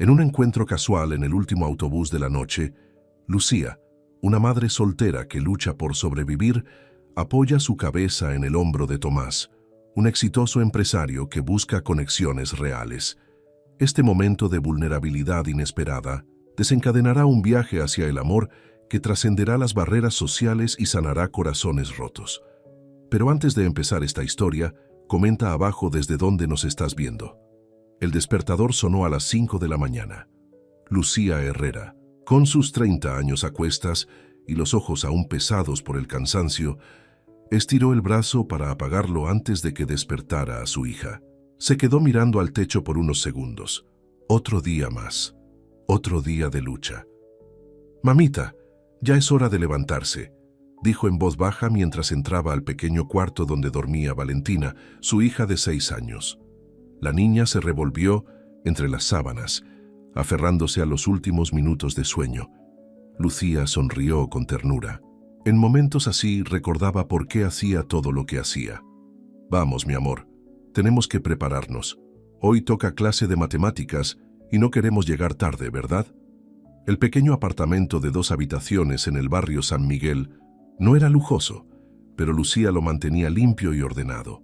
En un encuentro casual en el último autobús de la noche, Lucía, una madre soltera que lucha por sobrevivir, apoya su cabeza en el hombro de Tomás, un exitoso empresario que busca conexiones reales. Este momento de vulnerabilidad inesperada desencadenará un viaje hacia el amor que trascenderá las barreras sociales y sanará corazones rotos. Pero antes de empezar esta historia, comenta abajo desde dónde nos estás viendo. El despertador sonó a las 5 de la mañana. Lucía Herrera, con sus 30 años a cuestas y los ojos aún pesados por el cansancio, estiró el brazo para apagarlo antes de que despertara a su hija. Se quedó mirando al techo por unos segundos. Otro día más. Otro día de lucha. «Mamita, ya es hora de levantarse», dijo en voz baja mientras entraba al pequeño cuarto donde dormía Valentina, su hija de 6 años. La niña se revolvió entre las sábanas, aferrándose a los últimos minutos de sueño. Lucía sonrió con ternura. En momentos así recordaba por qué hacía todo lo que hacía. «Vamos, mi amor, tenemos que prepararnos. Hoy toca clase de matemáticas y no queremos llegar tarde, ¿verdad?». El pequeño apartamento de 2 habitaciones en el barrio San Miguel no era lujoso, pero Lucía lo mantenía limpio y ordenado.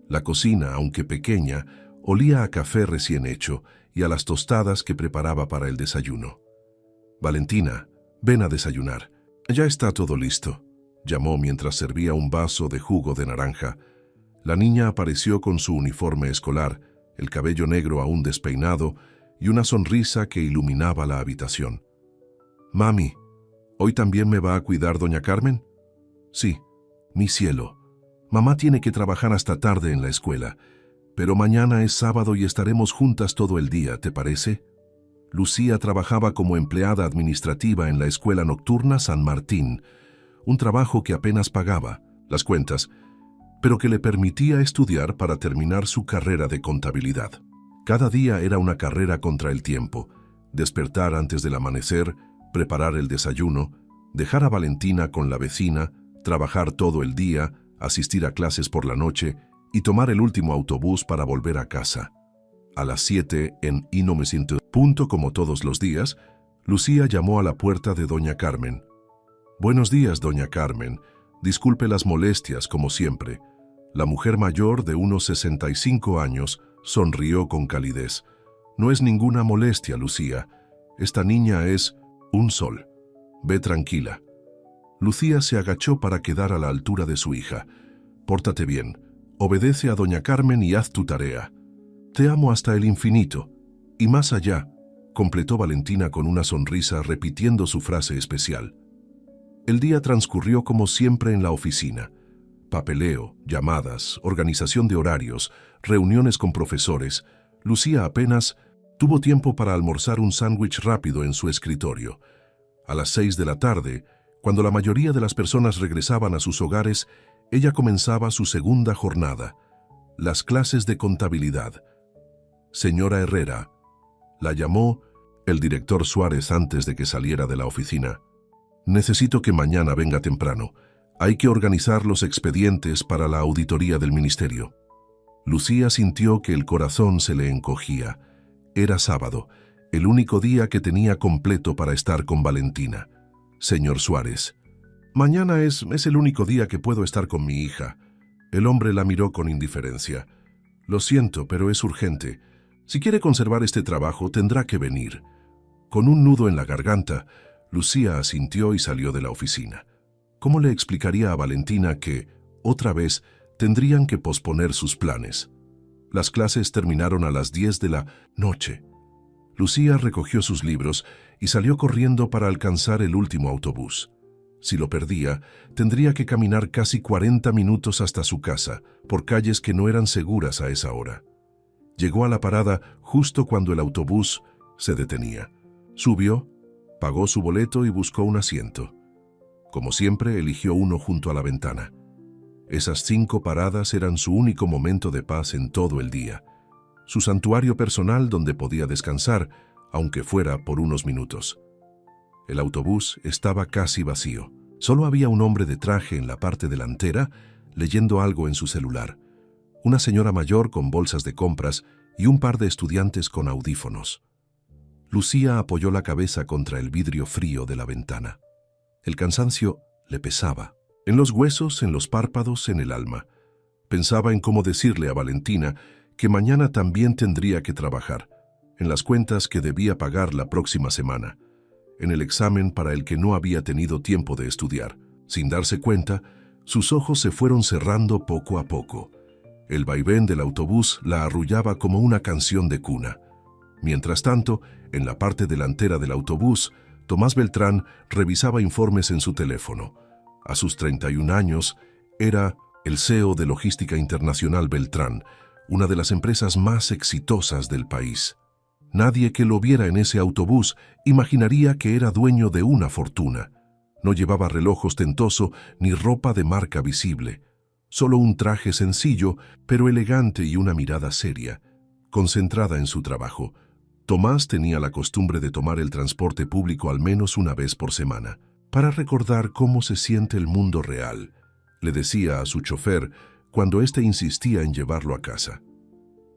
La cocina, aunque pequeña, olía a café recién hecho y a las tostadas que preparaba para el desayuno. «Valentina, ven a desayunar. Ya está todo listo», llamó mientras servía un vaso de jugo de naranja. La niña apareció con su uniforme escolar, el cabello negro aún despeinado y una sonrisa que iluminaba la habitación. «Mami, ¿hoy también me va a cuidar doña Carmen?». «Sí, mi cielo. Mamá tiene que trabajar hasta tarde en la escuela, pero mañana es sábado y estaremos juntas todo el día, ¿te parece?». Lucía trabajaba como empleada administrativa en la escuela nocturna San Martín, un trabajo que apenas pagaba las cuentas, pero que le permitía estudiar para terminar su carrera de contabilidad. Cada día era una carrera contra el tiempo: despertar antes del amanecer, preparar el desayuno, dejar a Valentina con la vecina, trabajar todo el día, asistir a clases por la noche y tomar el último autobús para volver a casa. A las 7, en Y no me siento punto como todos los días, Lucía llamó a la puerta de doña Carmen. «Buenos días, doña Carmen. Disculpe las molestias, como siempre». La mujer mayor, de unos 65 años, sonrió con calidez. «No es ninguna molestia, Lucía. Esta niña es un sol. Ve tranquila». Lucía se agachó para quedar a la altura de su hija. «Pórtate bien. Obedece a doña Carmen y haz tu tarea. Te amo hasta el infinito y más allá», completó Valentina con una sonrisa repitiendo su frase especial. El día transcurrió como siempre en la oficina. Papeleo, llamadas, organización de horarios, reuniones con profesores. Lucía apenas tuvo tiempo para almorzar un sándwich rápido en su escritorio. A las 6 de la tarde, cuando la mayoría de las personas regresaban a sus hogares, ella comenzaba su segunda jornada, las clases de contabilidad. «Señora Herrera», la llamó el director Suárez antes de que saliera de la oficina. «Necesito que mañana venga temprano. Hay que organizar los expedientes para la auditoría del ministerio». Lucía sintió que el corazón se le encogía. Era sábado, el único día que tenía completo para estar con Valentina. «Señor Suárez, mañana es el único día que puedo estar con mi hija». El hombre la miró con indiferencia. «Lo siento, pero es urgente. Si quiere conservar este trabajo, tendrá que venir». Con un nudo en la garganta, Lucía asintió y salió de la oficina. ¿Cómo le explicaría a Valentina que, otra vez, tendrían que posponer sus planes? Las clases terminaron a las 10 de la noche. Lucía recogió sus libros y salió corriendo para alcanzar el último autobús. Si lo perdía, tendría que caminar casi 40 minutos hasta su casa, por calles que no eran seguras a esa hora. Llegó a la parada justo cuando el autobús se detenía. Subió, pagó su boleto y buscó un asiento. Como siempre, eligió uno junto a la ventana. Esas 5 paradas eran su único momento de paz en todo el día. Su santuario personal donde podía descansar, aunque fuera por unos minutos. El autobús estaba casi vacío. Solo había un hombre de traje en la parte delantera, leyendo algo en su celular. Una señora mayor con bolsas de compras y un par de estudiantes con audífonos. Lucía apoyó la cabeza contra el vidrio frío de la ventana. El cansancio le pesaba. En los huesos, en los párpados, en el alma. Pensaba en cómo decirle a Valentina que mañana también tendría que trabajar, en las cuentas que debía pagar la próxima semana, en el examen para el que no había tenido tiempo de estudiar. Sin darse cuenta, sus ojos se fueron cerrando poco a poco. El vaivén del autobús la arrullaba como una canción de cuna. Mientras tanto, en la parte delantera del autobús, Tomás Beltrán revisaba informes en su teléfono. A sus 31 años, era el CEO de Logística Internacional Beltrán, una de las empresas más exitosas del país. Nadie que lo viera en ese autobús imaginaría que era dueño de una fortuna. No llevaba reloj ostentoso ni ropa de marca visible. Solo un traje sencillo, pero elegante, y una mirada seria, concentrada en su trabajo. Tomás tenía la costumbre de tomar el transporte público al menos una vez por semana, para recordar cómo se siente el mundo real, le decía a su chofer cuando éste insistía en llevarlo a casa.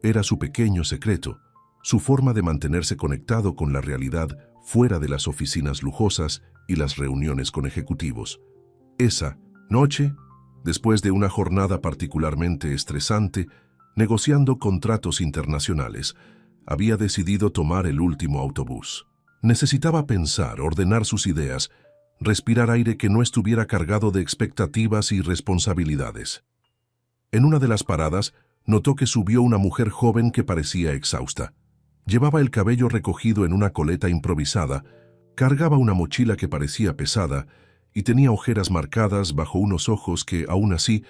Era su pequeño secreto, su forma de mantenerse conectado con la realidad fuera de las oficinas lujosas y las reuniones con ejecutivos. Esa noche, después de una jornada particularmente estresante, negociando contratos internacionales, había decidido tomar el último autobús. Necesitaba pensar, ordenar sus ideas, respirar aire que no estuviera cargado de expectativas y responsabilidades. En una de las paradas, notó que subió una mujer joven que parecía exhausta. Llevaba el cabello recogido en una coleta improvisada, cargaba una mochila que parecía pesada y tenía ojeras marcadas bajo unos ojos que, aún así,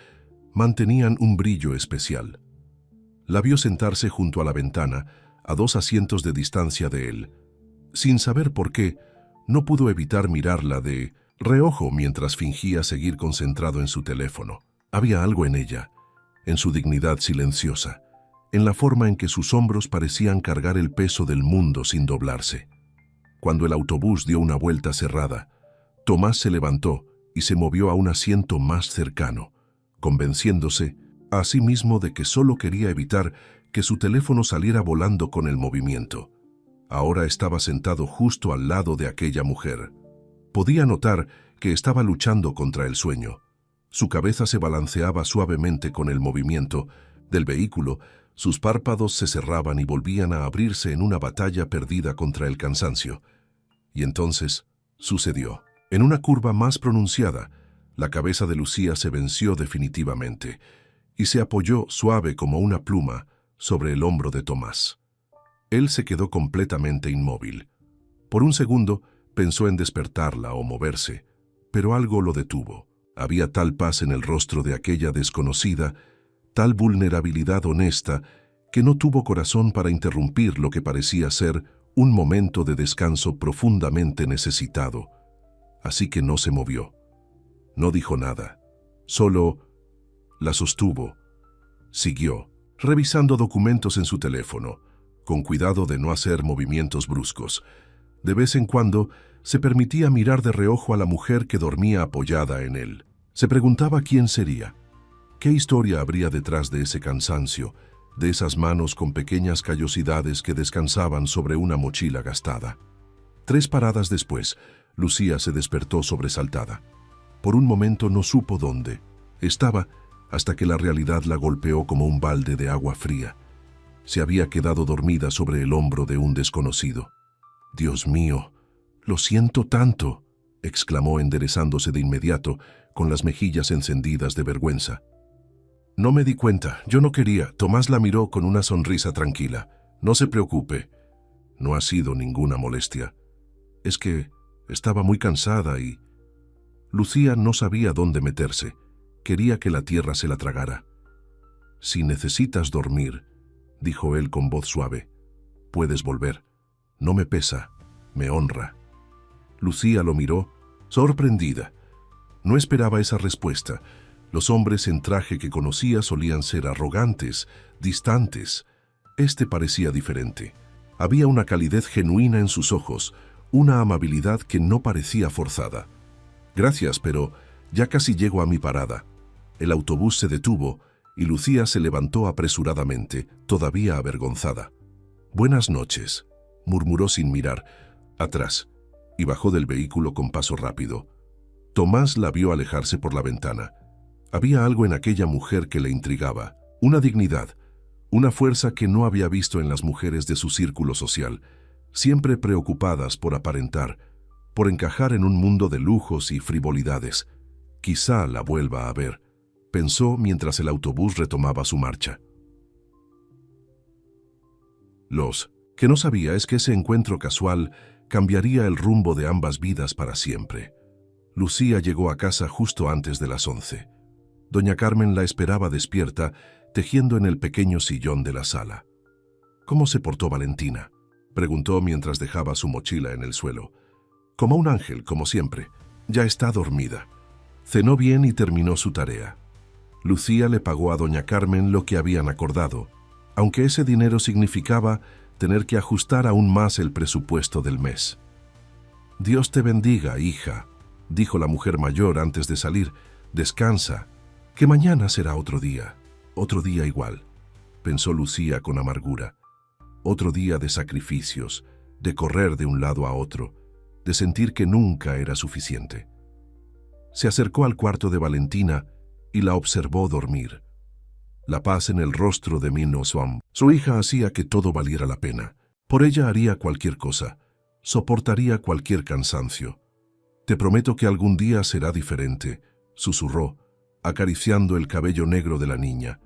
mantenían un brillo especial. La vio sentarse junto a la ventana, a 2 asientos de distancia de él. Sin saber por qué, no pudo evitar mirarla de reojo mientras fingía seguir concentrado en su teléfono. Había algo en ella, en su dignidad silenciosa, en la forma en que sus hombros parecían cargar el peso del mundo sin doblarse. Cuando el autobús dio una vuelta cerrada, Tomás se levantó y se movió a un asiento más cercano, convenciéndose a sí mismo de que solo quería evitar que su teléfono saliera volando con el movimiento. Ahora estaba sentado justo al lado de aquella mujer. Podía notar que estaba luchando contra el sueño. Su cabeza se balanceaba suavemente con el movimiento del vehículo, sus párpados se cerraban y volvían a abrirse en una batalla perdida contra el cansancio. Y entonces sucedió. En una curva más pronunciada, la cabeza de Lucía se venció definitivamente y se apoyó suave como una pluma sobre el hombro de Tomás. Él se quedó completamente inmóvil. Por un segundo pensó en despertarla o moverse, pero algo lo detuvo. Había tal paz en el rostro de aquella desconocida, tal vulnerabilidad honesta, que no tuvo corazón para interrumpir lo que parecía ser un momento de descanso profundamente necesitado. Así que no se movió. No dijo nada. Solo la sostuvo. Siguió, revisando documentos en su teléfono, con cuidado de no hacer movimientos bruscos. De vez en cuando se permitía mirar de reojo a la mujer que dormía apoyada en él. Se preguntaba quién sería. ¿Qué historia habría detrás de ese cansancio, de esas manos con pequeñas callosidades que descansaban sobre una mochila gastada? 3 paradas después, Lucía se despertó sobresaltada. Por un momento no supo dónde estaba, hasta que la realidad la golpeó como un balde de agua fría. Se había quedado dormida sobre el hombro de un desconocido. «Dios mío, lo siento tanto», exclamó enderezándose de inmediato, con las mejillas encendidas de vergüenza. «No me di cuenta, yo no quería». Tomás la miró con una sonrisa tranquila. «No se preocupe. No ha sido ninguna molestia. Es que estaba muy cansada y...» Lucía no sabía dónde meterse. Quería que la tierra se la tragara. «Si necesitas dormir», dijo él con voz suave, «puedes volver. No me pesa, me honra». Lucía lo miró, sorprendida. No esperaba esa respuesta. Los hombres en traje que conocía solían ser arrogantes, distantes. Este parecía diferente. Había una calidez genuina en sus ojos, una amabilidad que no parecía forzada. «Gracias, pero ya casi llego a mi parada». El autobús se detuvo y Lucía se levantó apresuradamente, todavía avergonzada. «Buenas noches», murmuró sin mirar atrás, y bajó del vehículo con paso rápido. Tomás la vio alejarse por la ventana. Había algo en aquella mujer que le intrigaba, una dignidad, una fuerza que no había visto en las mujeres de su círculo social, siempre preocupadas por aparentar, por encajar en un mundo de lujos y frivolidades. Quizá la vuelva a ver, pensó mientras el autobús retomaba su marcha. Lo que no sabía es que ese encuentro casual cambiaría el rumbo de ambas vidas para siempre. Lucía llegó a casa justo antes de las 11. Doña Carmen la esperaba despierta, tejiendo en el pequeño sillón de la sala. ¿Cómo se portó Valentina?, preguntó mientras dejaba su mochila en el suelo. Como un ángel, como siempre. Ya está dormida. Cenó bien y terminó su tarea. Lucía le pagó a doña Carmen lo que habían acordado, aunque ese dinero significaba tener que ajustar aún más el presupuesto del mes. «Dios te bendiga, hija», dijo la mujer mayor antes de salir. «Descansa, que mañana será otro día igual», pensó Lucía con amargura. Otro día de sacrificios, de correr de un lado a otro, de sentir que nunca era suficiente. Se acercó al cuarto de Valentina y la observó dormir. La paz en el rostro de Min Swam. Su hija hacía que todo valiera la pena. Por ella haría cualquier cosa, soportaría cualquier cansancio. «Te prometo que algún día será diferente», susurró, acariciando el cabello negro de la niña.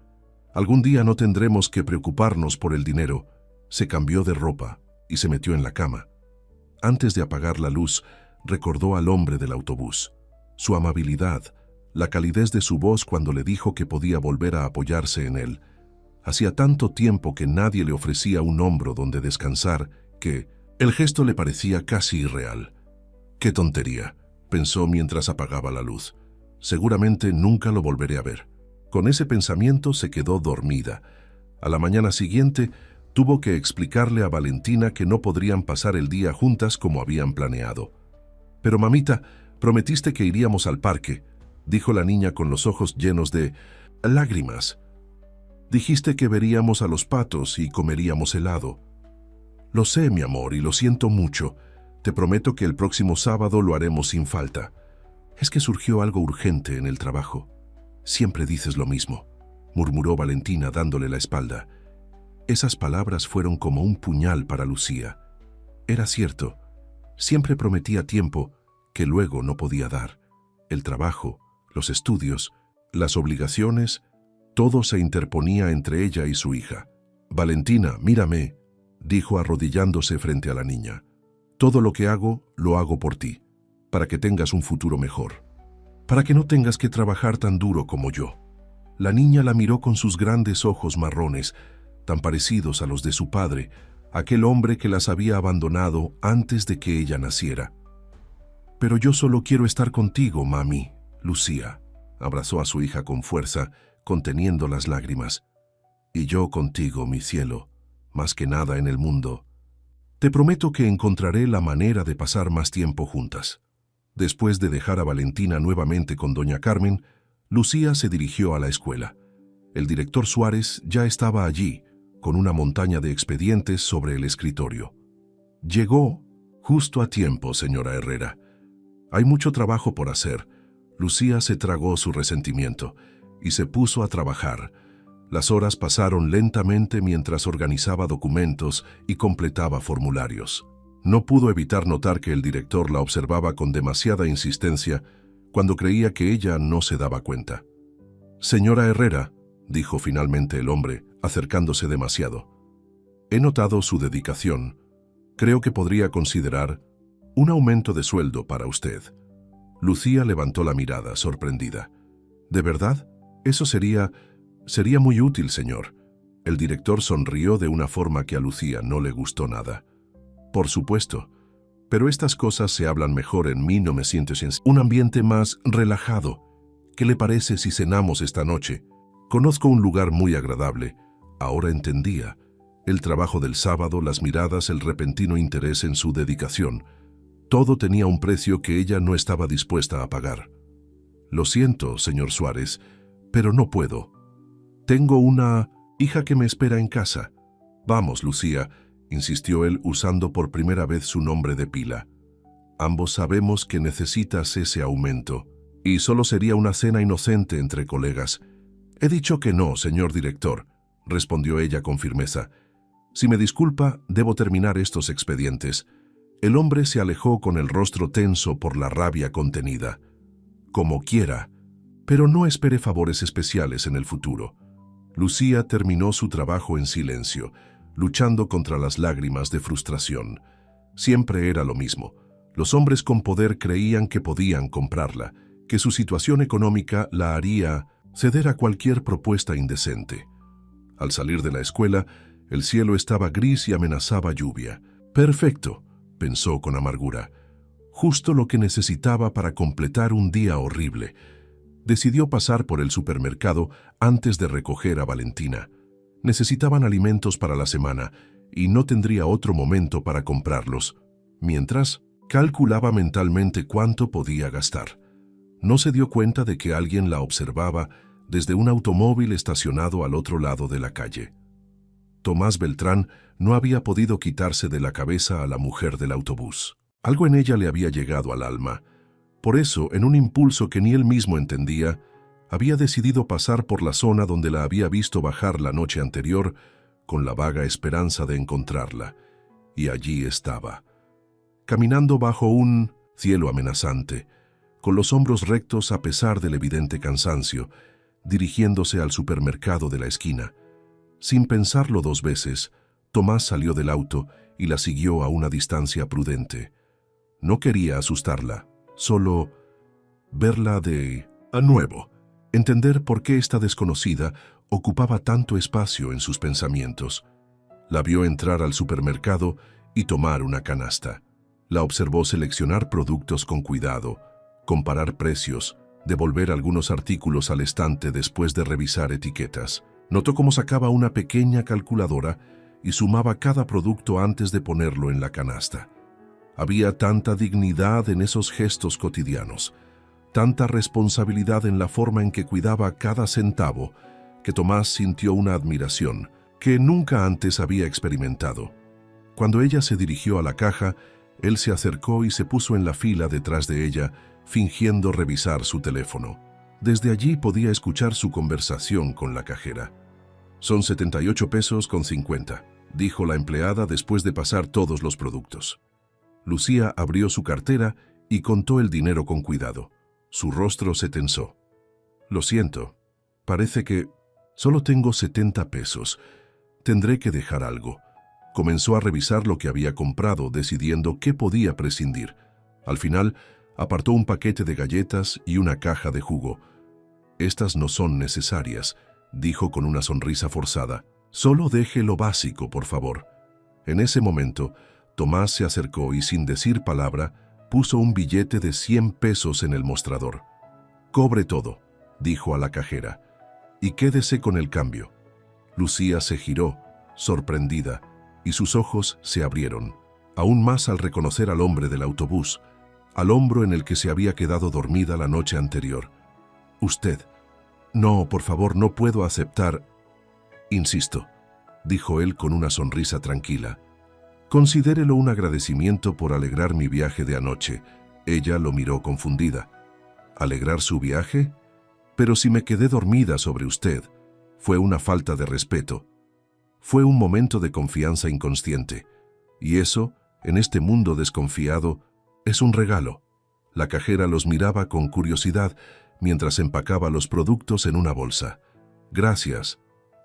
«Algún día no tendremos que preocuparnos por el dinero». Se cambió de ropa y se metió en la cama. Antes de apagar la luz, recordó al hombre del autobús. Su amabilidad, la calidez de su voz cuando le dijo que podía volver a apoyarse en él. Hacía tanto tiempo que nadie le ofrecía un hombro donde descansar que el gesto le parecía casi irreal. «Qué tontería», pensó mientras apagaba la luz. «Seguramente nunca lo volveré a ver». Con ese pensamiento se quedó dormida. A la mañana siguiente, tuvo que explicarle a Valentina que no podrían pasar el día juntas como habían planeado. «Pero mamita, prometiste que iríamos al parque», dijo la niña con los ojos llenos de lágrimas. «Dijiste que veríamos a los patos y comeríamos helado». «Lo sé, mi amor, y lo siento mucho. Te prometo que el próximo sábado lo haremos sin falta. Es que surgió algo urgente en el trabajo». «Siempre dices lo mismo», murmuró Valentina dándole la espalda. Esas palabras fueron como un puñal para Lucía. Era cierto, siempre prometía tiempo que luego no podía dar. El trabajo, los estudios, las obligaciones, todo se interponía entre ella y su hija. «Valentina, mírame», dijo arrodillándose frente a la niña. «Todo lo que hago, lo hago por ti, para que tengas un futuro mejor, para que no tengas que trabajar tan duro como yo». La niña la miró con sus grandes ojos marrones, tan parecidos a los de su padre, aquel hombre que las había abandonado antes de que ella naciera. «Pero yo solo quiero estar contigo, mami». Lucía abrazó a su hija con fuerza, conteniendo las lágrimas. «Y yo contigo, mi cielo, más que nada en el mundo. Te prometo que encontraré la manera de pasar más tiempo juntas». Después de dejar a Valentina nuevamente con doña Carmen, Lucía se dirigió a la escuela. El director Suárez ya estaba allí, con una montaña de expedientes sobre el escritorio. «Llegó justo a tiempo, señora Herrera. Hay mucho trabajo por hacer». Lucía se tragó su resentimiento y se puso a trabajar. Las horas pasaron lentamente mientras organizaba documentos y completaba formularios. No pudo evitar notar que el director la observaba con demasiada insistencia cuando creía que ella no se daba cuenta. «Señora Herrera», dijo finalmente el hombre, acercándose demasiado. «He notado su dedicación. Creo que podría considerar un aumento de sueldo para usted». Lucía levantó la mirada, sorprendida. «¿De verdad? Eso sería muy útil, señor». El director sonrió de una forma que a Lucía no le gustó nada. «Por supuesto, pero estas cosas se hablan mejor en 1900, un ambiente más relajado. ¿Qué le parece si cenamos esta noche? Conozco un lugar muy agradable». Ahora entendía. El trabajo del sábado, las miradas, el repentino interés en su dedicación. Todo tenía un precio que ella no estaba dispuesta a pagar. «Lo siento, señor Suárez, pero no puedo. Tengo una hija que me espera en casa. Vamos, Lucía, insistió él usando por primera vez su nombre de pila. Ambos sabemos que necesitas ese aumento, y solo sería una cena inocente entre colegas. He dicho que no, señor director, respondió ella con firmeza. Si me disculpa, debo terminar estos expedientes. El hombre se alejó con el rostro tenso por la rabia contenida. Como quiera, pero no espere favores especiales en el futuro. Lucía terminó su trabajo en silencio, luchando contra las lágrimas de frustración. Siempre era lo mismo. Los hombres con poder creían que podían comprarla, que su situación económica la haría ceder a cualquier propuesta indecente. Al salir de la escuela, el cielo estaba gris y amenazaba lluvia. Perfecto, pensó con amargura. Justo lo que necesitaba para completar un día horrible. Decidió pasar por el supermercado antes de recoger a Valentina. Necesitaban alimentos para la semana y no tendría otro momento para comprarlos. Mientras, calculaba mentalmente cuánto podía gastar. No se dio cuenta de que alguien la observaba desde un automóvil estacionado al otro lado de la calle. Tomás Beltrán no había podido quitarse de la cabeza a la mujer del autobús. Algo en ella le había llegado al alma. Por eso, en un impulso que ni él mismo entendía, había decidido pasar por la zona donde la había visto bajar la noche anterior con la vaga esperanza de encontrarla. Y allí estaba, caminando bajo un cielo amenazante, con los hombros rectos a pesar del evidente cansancio, dirigiéndose al supermercado de la esquina. Sin pensarlo dos veces, Tomás salió del auto y la siguió a una distancia prudente. No quería asustarla, solo verla de nuevo, entender por qué esta desconocida ocupaba tanto espacio en sus pensamientos. La vio entrar al supermercado y tomar una canasta. La observó seleccionar productos con cuidado, comparar precios, devolver algunos artículos al estante después de revisar etiquetas. Notó cómo sacaba una pequeña calculadora y sumaba cada producto antes de ponerlo en la canasta. Había tanta dignidad en esos gestos cotidianos, tanta responsabilidad en la forma en que cuidaba cada centavo, que Tomás sintió una admiración que nunca antes había experimentado. Cuando ella se dirigió a la caja, él se acercó y se puso en la fila detrás de ella, fingiendo revisar su teléfono. Desde allí podía escuchar su conversación con la cajera. «Son 78 pesos con 50», dijo la empleada después de pasar todos los productos. Lucía abrió su cartera y contó el dinero con cuidado. Su rostro se tensó. «Lo siento, parece que solo tengo 70 pesos. Tendré que dejar algo». Comenzó a revisar lo que había comprado, decidiendo qué podía prescindir. Al final, apartó un paquete de galletas y una caja de jugo. «Estas no son necesarias», dijo con una sonrisa forzada. «Solo deje lo básico, por favor». En ese momento, Tomás se acercó y sin decir palabra, puso un billete de 100 pesos en el mostrador. «Cobre todo», dijo a la cajera, «y quédese con el cambio». Lucía se giró, sorprendida, y sus ojos se abrieron, aún más al reconocer al hombre del autobús, al hombro en el que se había quedado dormida la noche anterior. «Usted». «No, por favor, no puedo aceptar». «Insisto», dijo él con una sonrisa tranquila. «Considérelo un agradecimiento por alegrar mi viaje de anoche». Ella lo miró confundida. «¿Alegrar su viaje? Pero si me quedé dormida sobre usted». Fue una falta de respeto. Fue un momento de confianza inconsciente. Y eso, en este mundo desconfiado, es un regalo. La cajera los miraba con curiosidad mientras empacaba los productos en una bolsa. «Gracias»,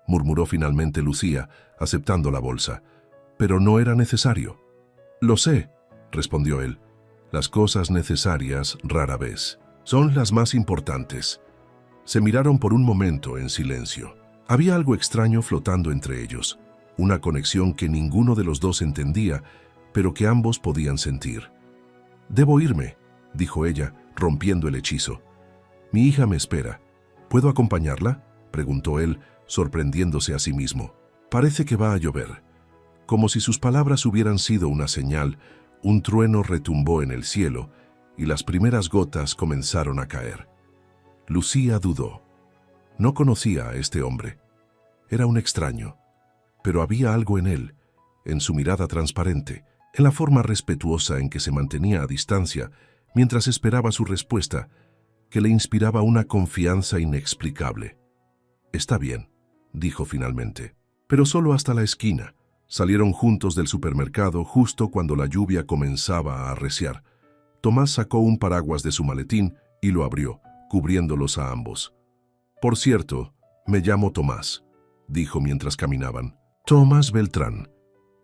murmuró finalmente Lucía, aceptando la bolsa. «Pero no era necesario». «Lo sé», respondió él. «Las cosas necesarias rara vez son las más importantes». Se miraron por un momento en silencio. Había algo extraño flotando entre ellos, una conexión que ninguno de los dos entendía, pero que ambos podían sentir. «Debo irme», dijo ella, rompiendo el hechizo. «Mi hija me espera. ¿Puedo acompañarla?», preguntó él, sorprendiéndose a sí mismo. «Parece que va a llover». Como si sus palabras hubieran sido una señal, un trueno retumbó en el cielo y las primeras gotas comenzaron a caer. Lucía dudó. No conocía a este hombre. Era un extraño, pero había algo en él, en su mirada transparente, en la forma respetuosa en que se mantenía a distancia mientras esperaba su respuesta, que le inspiraba una confianza inexplicable. «Está bien», dijo finalmente, «pero solo hasta la esquina». Salieron juntos del supermercado justo cuando la lluvia comenzaba a arreciar. Tomás sacó un paraguas de su maletín y lo abrió, cubriéndolos a ambos. «Por cierto, me llamo Tomás», dijo mientras caminaban. «Tomás Beltrán».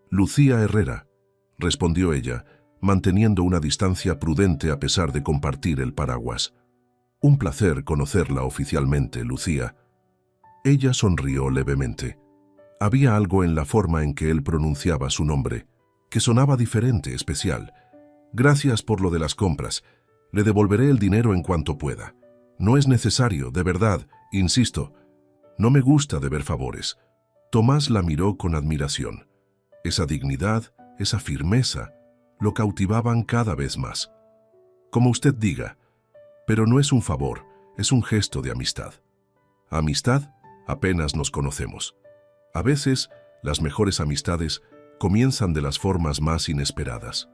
«Lucía Herrera», respondió ella, manteniendo una distancia prudente a pesar de compartir el paraguas. «Un placer conocerla oficialmente, Lucía». Ella sonrió levemente. Había algo en la forma en que él pronunciaba su nombre, que sonaba diferente, especial. «Gracias por lo de las compras. Le devolveré el dinero en cuanto pueda. No es necesario, de verdad, insisto. No me gusta deber favores». Tomás la miró con admiración. Esa dignidad, esa firmeza, lo cautivaban cada vez más. «Como usted diga, pero no es un favor, es un gesto de amistad». «¿Amistad? Apenas nos conocemos». A veces, las mejores amistades comienzan de las formas más inesperadas.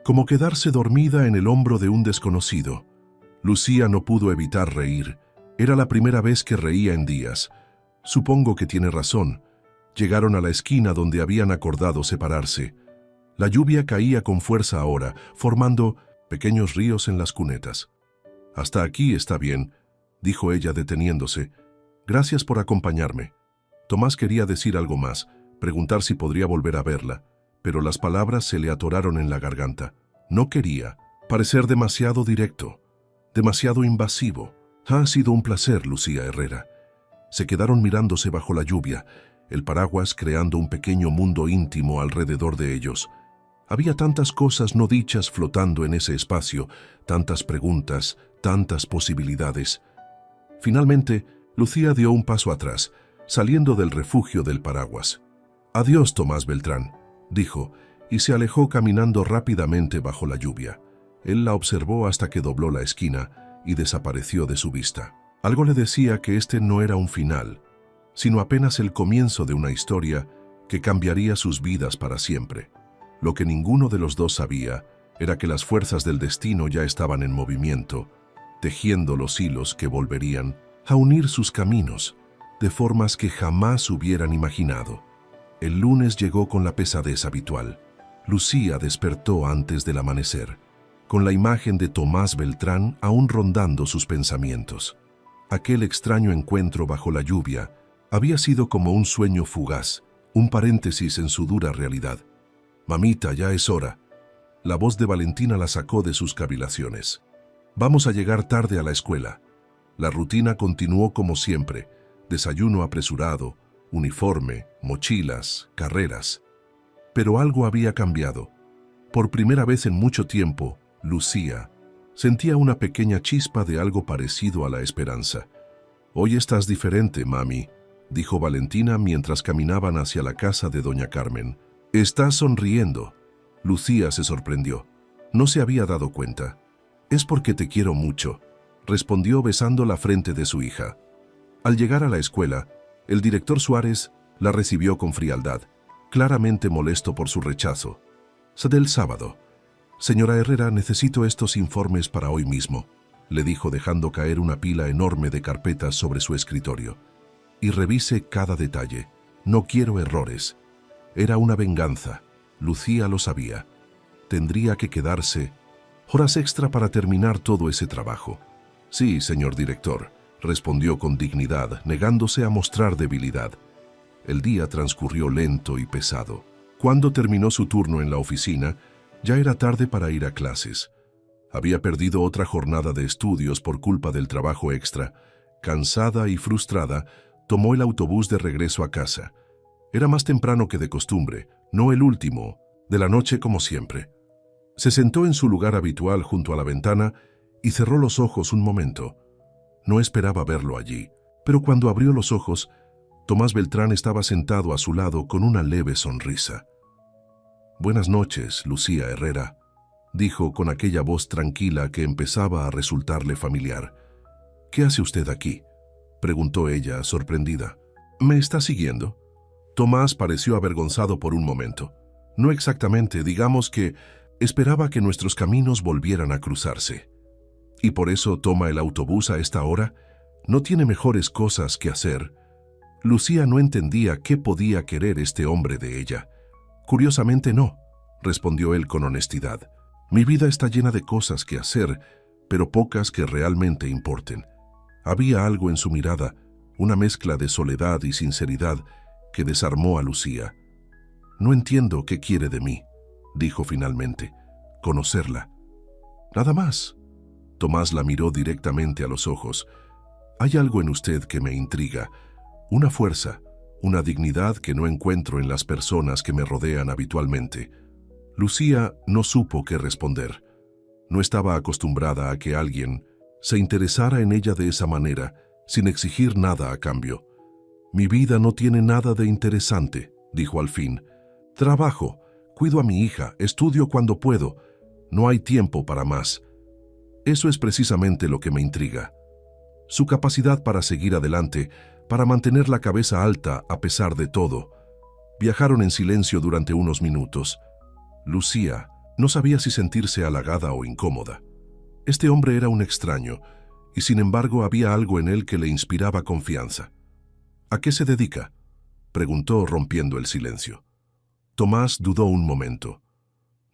Como quedarse dormida en el hombro de un desconocido. Lucía no pudo evitar reír. Era la primera vez que reía en días. Supongo que tiene razón. Llegaron a la esquina donde habían acordado separarse. La lluvia caía con fuerza ahora, formando pequeños ríos en las cunetas. «Hasta aquí está bien», dijo ella deteniéndose. «Gracias por acompañarme». Tomás quería decir algo más, preguntar si podría volver a verla, pero las palabras se le atoraron en la garganta. No quería parecer demasiado directo, demasiado invasivo. «Ha sido un placer, Lucía Herrera». Se quedaron mirándose bajo la lluvia, el paraguas creando un pequeño mundo íntimo alrededor de ellos. Había tantas cosas no dichas flotando en ese espacio, tantas preguntas, tantas posibilidades. Finalmente, Lucía dio un paso atrás, saliendo del refugio del paraguas. «Adiós, Tomás Beltrán», dijo, y se alejó caminando rápidamente bajo la lluvia. Él la observó hasta que dobló la esquina y desapareció de su vista. Algo le decía que este no era un final, sino apenas el comienzo de una historia que cambiaría sus vidas para siempre. Lo que ninguno de los dos sabía era que las fuerzas del destino ya estaban en movimiento, tejiendo los hilos que volverían a unir sus caminos de formas que jamás hubieran imaginado. El lunes llegó con la pesadez habitual. Lucía despertó antes del amanecer, con la imagen de Tomás Beltrán aún rondando sus pensamientos. Aquel extraño encuentro bajo la lluvia había sido como un sueño fugaz, un paréntesis en su dura realidad. «Mamita, ya es hora». La voz de Valentina la sacó de sus cavilaciones. «Vamos a llegar tarde a la escuela». La rutina continuó como siempre. Desayuno apresurado, uniforme, mochilas, carreras. Pero algo había cambiado. Por primera vez en mucho tiempo, Lucía sentía una pequeña chispa de algo parecido a la esperanza. «Hoy estás diferente, mami», dijo Valentina mientras caminaban hacia la casa de doña Carmen. «Estás sonriendo». Lucía se sorprendió. No se había dado cuenta. «Es porque te quiero mucho», respondió besando la frente de su hija. Al llegar a la escuela, el director Suárez la recibió con frialdad, claramente molesto por su rechazo. «Del sábado. Señora Herrera, necesito estos informes para hoy mismo», le dijo dejando caer una pila enorme de carpetas sobre su escritorio. «Y revise cada detalle. No quiero errores». Era una venganza. Lucía lo sabía. Tendría que quedarse horas extra para terminar todo ese trabajo. «Sí, señor director», respondió con dignidad, negándose a mostrar debilidad. El día transcurrió lento y pesado. Cuando terminó su turno en la oficina, ya era tarde para ir a clases. Había perdido otra jornada de estudios por culpa del trabajo extra. Cansada y frustrada, tomó el autobús de regreso a casa. Era más temprano que de costumbre, no el último, de la noche como siempre. Se sentó en su lugar habitual junto a la ventana y cerró los ojos un momento. No esperaba verlo allí, pero cuando abrió los ojos, Tomás Beltrán estaba sentado a su lado con una leve sonrisa. «Buenas noches, Lucía Herrera», dijo con aquella voz tranquila que empezaba a resultarle familiar. «¿Qué hace usted aquí?», preguntó ella, sorprendida. «¿Me está siguiendo?». Tomás pareció avergonzado por un momento. No exactamente, digamos que esperaba que nuestros caminos volvieran a cruzarse. ¿Y por eso toma el autobús a esta hora? ¿No tiene mejores cosas que hacer? Lucía no entendía qué podía querer este hombre de ella. Curiosamente no, respondió él con honestidad. Mi vida está llena de cosas que hacer, pero pocas que realmente importen. Había algo en su mirada, una mezcla de soledad y sinceridad que desarmó a Lucía. No entiendo qué quiere de mí, dijo finalmente. Conocerla. Nada más. Tomás la miró directamente a los ojos. Hay algo en usted que me intriga, una fuerza, una dignidad que no encuentro en las personas que me rodean habitualmente. Lucía no supo qué responder. No estaba acostumbrada a que alguien se interesara en ella de esa manera, sin exigir nada a cambio. Mi vida no tiene nada de interesante, dijo al fin. Trabajo, cuido a mi hija, estudio cuando puedo. No hay tiempo para más. Eso es precisamente lo que me intriga. Su capacidad para seguir adelante, para mantener la cabeza alta a pesar de todo. Viajaron en silencio durante unos minutos. Lucía no sabía si sentirse halagada o incómoda. Este hombre era un extraño, y sin embargo había algo en él que le inspiraba confianza. ¿A qué se dedica?, preguntó rompiendo el silencio. Tomás dudó un momento.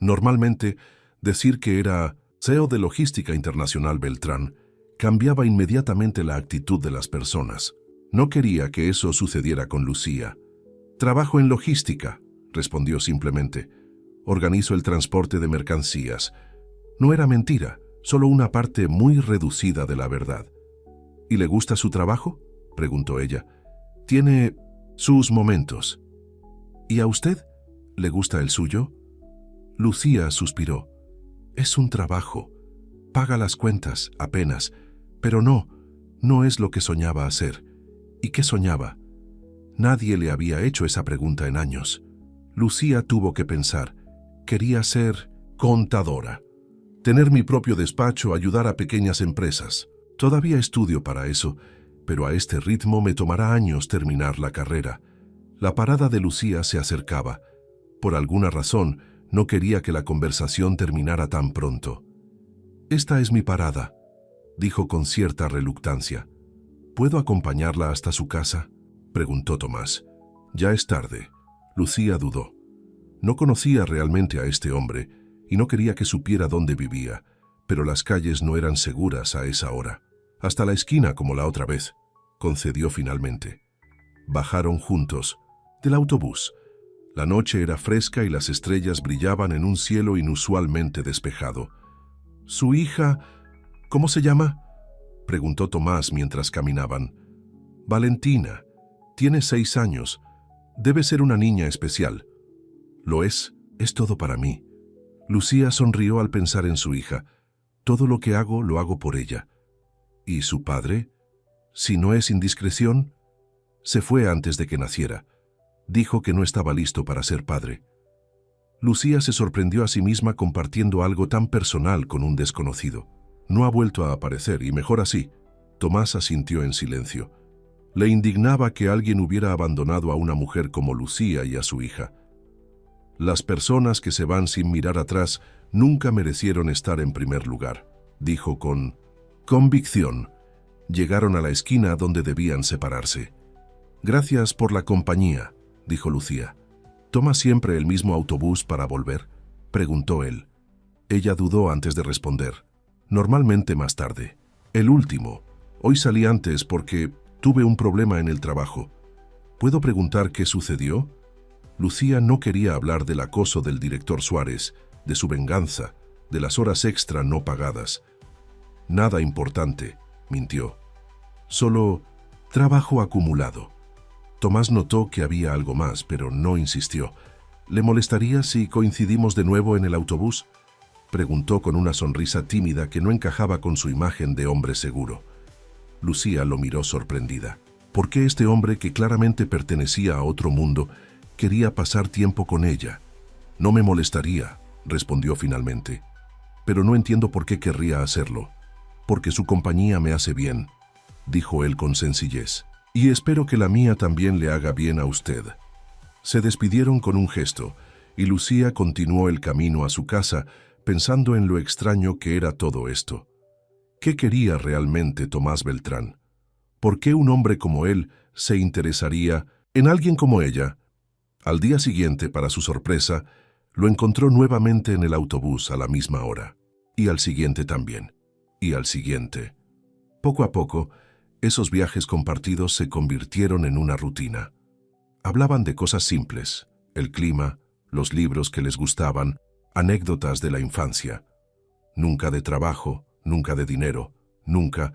Normalmente, decir que era CEO de Logística Internacional Beltrán cambiaba inmediatamente la actitud de las personas. No quería que eso sucediera con Lucía. Trabajo en logística, respondió simplemente. Organizo el transporte de mercancías. No era mentira, solo una parte muy reducida de la verdad. ¿Y le gusta su trabajo?, preguntó ella. Tiene sus momentos. ¿Y a usted? ¿Le gusta el suyo? Lucía suspiró. Es un trabajo. Paga las cuentas, apenas. Pero no es lo que soñaba hacer. ¿Y qué soñaba? Nadie le había hecho esa pregunta en años. Lucía tuvo que pensar. Quería ser contadora. Tener mi propio despacho, ayudar a pequeñas empresas. Todavía estudio para eso, pero a este ritmo me tomará años terminar la carrera. La parada de Lucía se acercaba. Por alguna razón, no quería que la conversación terminara tan pronto. Esta es mi parada, dijo con cierta reluctancia. ¿Puedo acompañarla hasta su casa?, preguntó Tomás. Ya es tarde. Lucía dudó. No conocía realmente a este hombre y no quería que supiera dónde vivía, pero las calles no eran seguras a esa hora. Hasta la esquina como la otra vez, concedió finalmente. Bajaron juntos del autobús. La noche era fresca y las estrellas brillaban en un cielo inusualmente despejado. ¿Su hija, cómo se llama?, preguntó Tomás mientras caminaban. Valentina. Tiene 6 años. Debe ser una niña especial. Lo es todo para mí. Lucía sonrió al pensar en su hija. Todo lo que hago, lo hago por ella. ¿Y su padre? Si no es indiscreción, se fue antes de que naciera. Dijo que no estaba listo para ser padre. Lucía se sorprendió a sí misma compartiendo algo tan personal con un desconocido. No ha vuelto a aparecer, y mejor así. Tomás asintió en silencio. Le indignaba que alguien hubiera abandonado a una mujer como Lucía y a su hija. Las personas que se van sin mirar atrás nunca merecieron estar en primer lugar, dijo con convicción. Llegaron a la esquina donde debían separarse. Gracias por la compañía, dijo Lucía. ¿Toma siempre el mismo autobús para volver?, preguntó él. Ella dudó antes de responder. Normalmente más tarde. El último. Hoy salí antes porque tuve un problema en el trabajo. ¿Puedo preguntar qué sucedió? Lucía no quería hablar del acoso del director Suárez, de su venganza, de las horas extra no pagadas. Nada importante, mintió. Solo trabajo acumulado. Tomás notó que había algo más, pero no insistió. ¿Le molestaría si coincidimos de nuevo en el autobús?, preguntó con una sonrisa tímida que no encajaba con su imagen de hombre seguro. Lucía lo miró sorprendida. ¿Por qué este hombre, que claramente pertenecía a otro mundo, quería pasar tiempo con ella? No me molestaría, respondió finalmente. Pero no entiendo por qué querría hacerlo. Porque su compañía me hace bien, dijo él con sencillez. Y espero que la mía también le haga bien a usted. Se despidieron con un gesto, y Lucía continuó el camino a su casa pensando en lo extraño que era todo esto. ¿Qué quería realmente Tomás Beltrán? ¿Por qué un hombre como él se interesaría en alguien como ella? Al día siguiente, para su sorpresa, lo encontró nuevamente en el autobús a la misma hora. Y al siguiente también. Y al siguiente. Poco a poco, esos viajes compartidos se convirtieron en una rutina. Hablaban de cosas simples, el clima, los libros que les gustaban, anécdotas de la infancia. Nunca de trabajo, nunca de dinero, nunca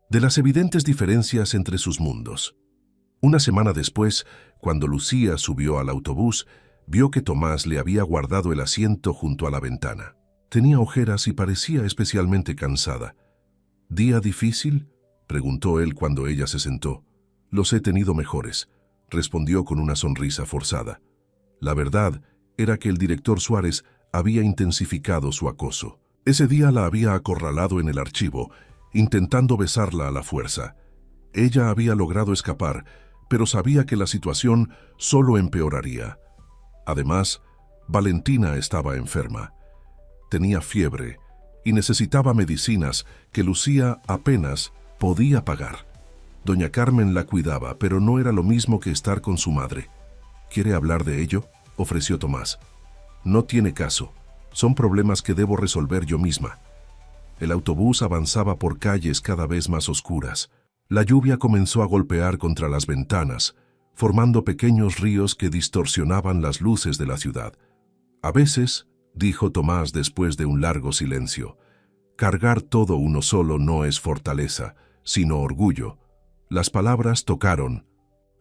de las evidentes diferencias entre sus mundos. Una semana después, cuando Lucía subió al autobús, vio que Tomás le había guardado el asiento junto a la ventana. Tenía ojeras y parecía especialmente cansada. ¿Día difícil?, preguntó él cuando ella se sentó. Los he tenido mejores, respondió con una sonrisa forzada. La verdad era que el director Suárez había intensificado su acoso. Ese día la había acorralado en el archivo, intentando besarla a la fuerza. Ella había logrado escapar, pero sabía que la situación solo empeoraría. Además, Valentina estaba enferma. Tenía fiebre y necesitaba medicinas que Lucía apenas podía pagar. Doña Carmen la cuidaba, pero no era lo mismo que estar con su madre. ¿Quiere hablar de ello?, ofreció Tomás. No tiene caso. Son problemas que debo resolver yo misma. El autobús avanzaba por calles cada vez más oscuras. La lluvia comenzó a golpear contra las ventanas, formando pequeños ríos que distorsionaban las luces de la ciudad. A veces, dijo Tomás después de un largo silencio, cargar todo uno solo no es fortaleza, sino orgullo. Las palabras tocaron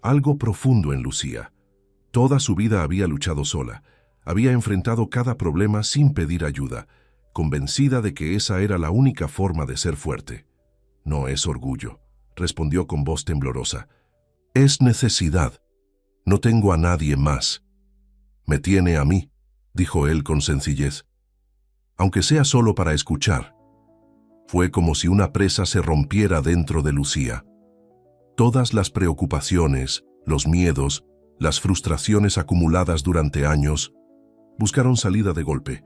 algo profundo en Lucía. Toda su vida había luchado sola, había enfrentado cada problema sin pedir ayuda, convencida de que esa era la única forma de ser fuerte. No es orgullo, respondió con voz temblorosa. Es necesidad. No tengo a nadie más. Me tiene a mí, dijo él con sencillez, aunque sea solo para escuchar. Fue como si una presa se rompiera dentro de Lucía. Todas las preocupaciones, los miedos, las frustraciones acumuladas durante años, buscaron salida de golpe.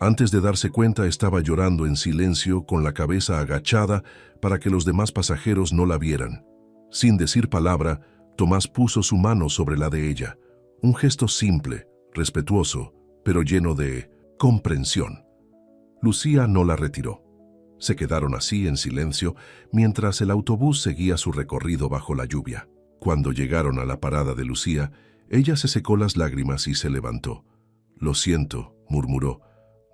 Antes de darse cuenta estaba llorando en silencio con la cabeza agachada para que los demás pasajeros no la vieran. Sin decir palabra, Tomás puso su mano sobre la de ella. Un gesto simple, respetuoso, pero lleno de comprensión. Lucía no la retiró. Se quedaron así en silencio mientras el autobús seguía su recorrido bajo la lluvia. Cuando llegaron a la parada de Lucía, ella se secó las lágrimas y se levantó. Lo siento, murmuró.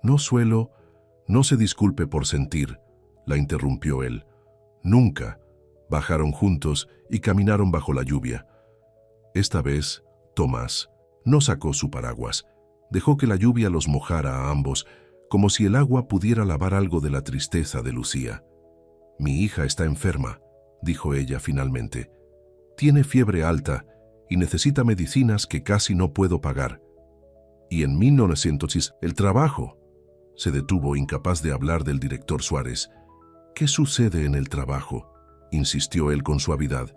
No se disculpe por sentir, la interrumpió él. Nunca. Bajaron juntos y caminaron bajo la lluvia. Esta vez, Tomás no sacó su paraguas. Dejó que la lluvia los mojara a ambos, como si el agua pudiera lavar algo de la tristeza de Lucía. Mi hija está enferma, dijo ella finalmente. Tiene fiebre alta y necesita medicinas que casi no puedo pagar. Y en 1900, el trabajo. Se detuvo, incapaz de hablar del director Suárez. ¿Qué sucede en el trabajo?, insistió él con suavidad.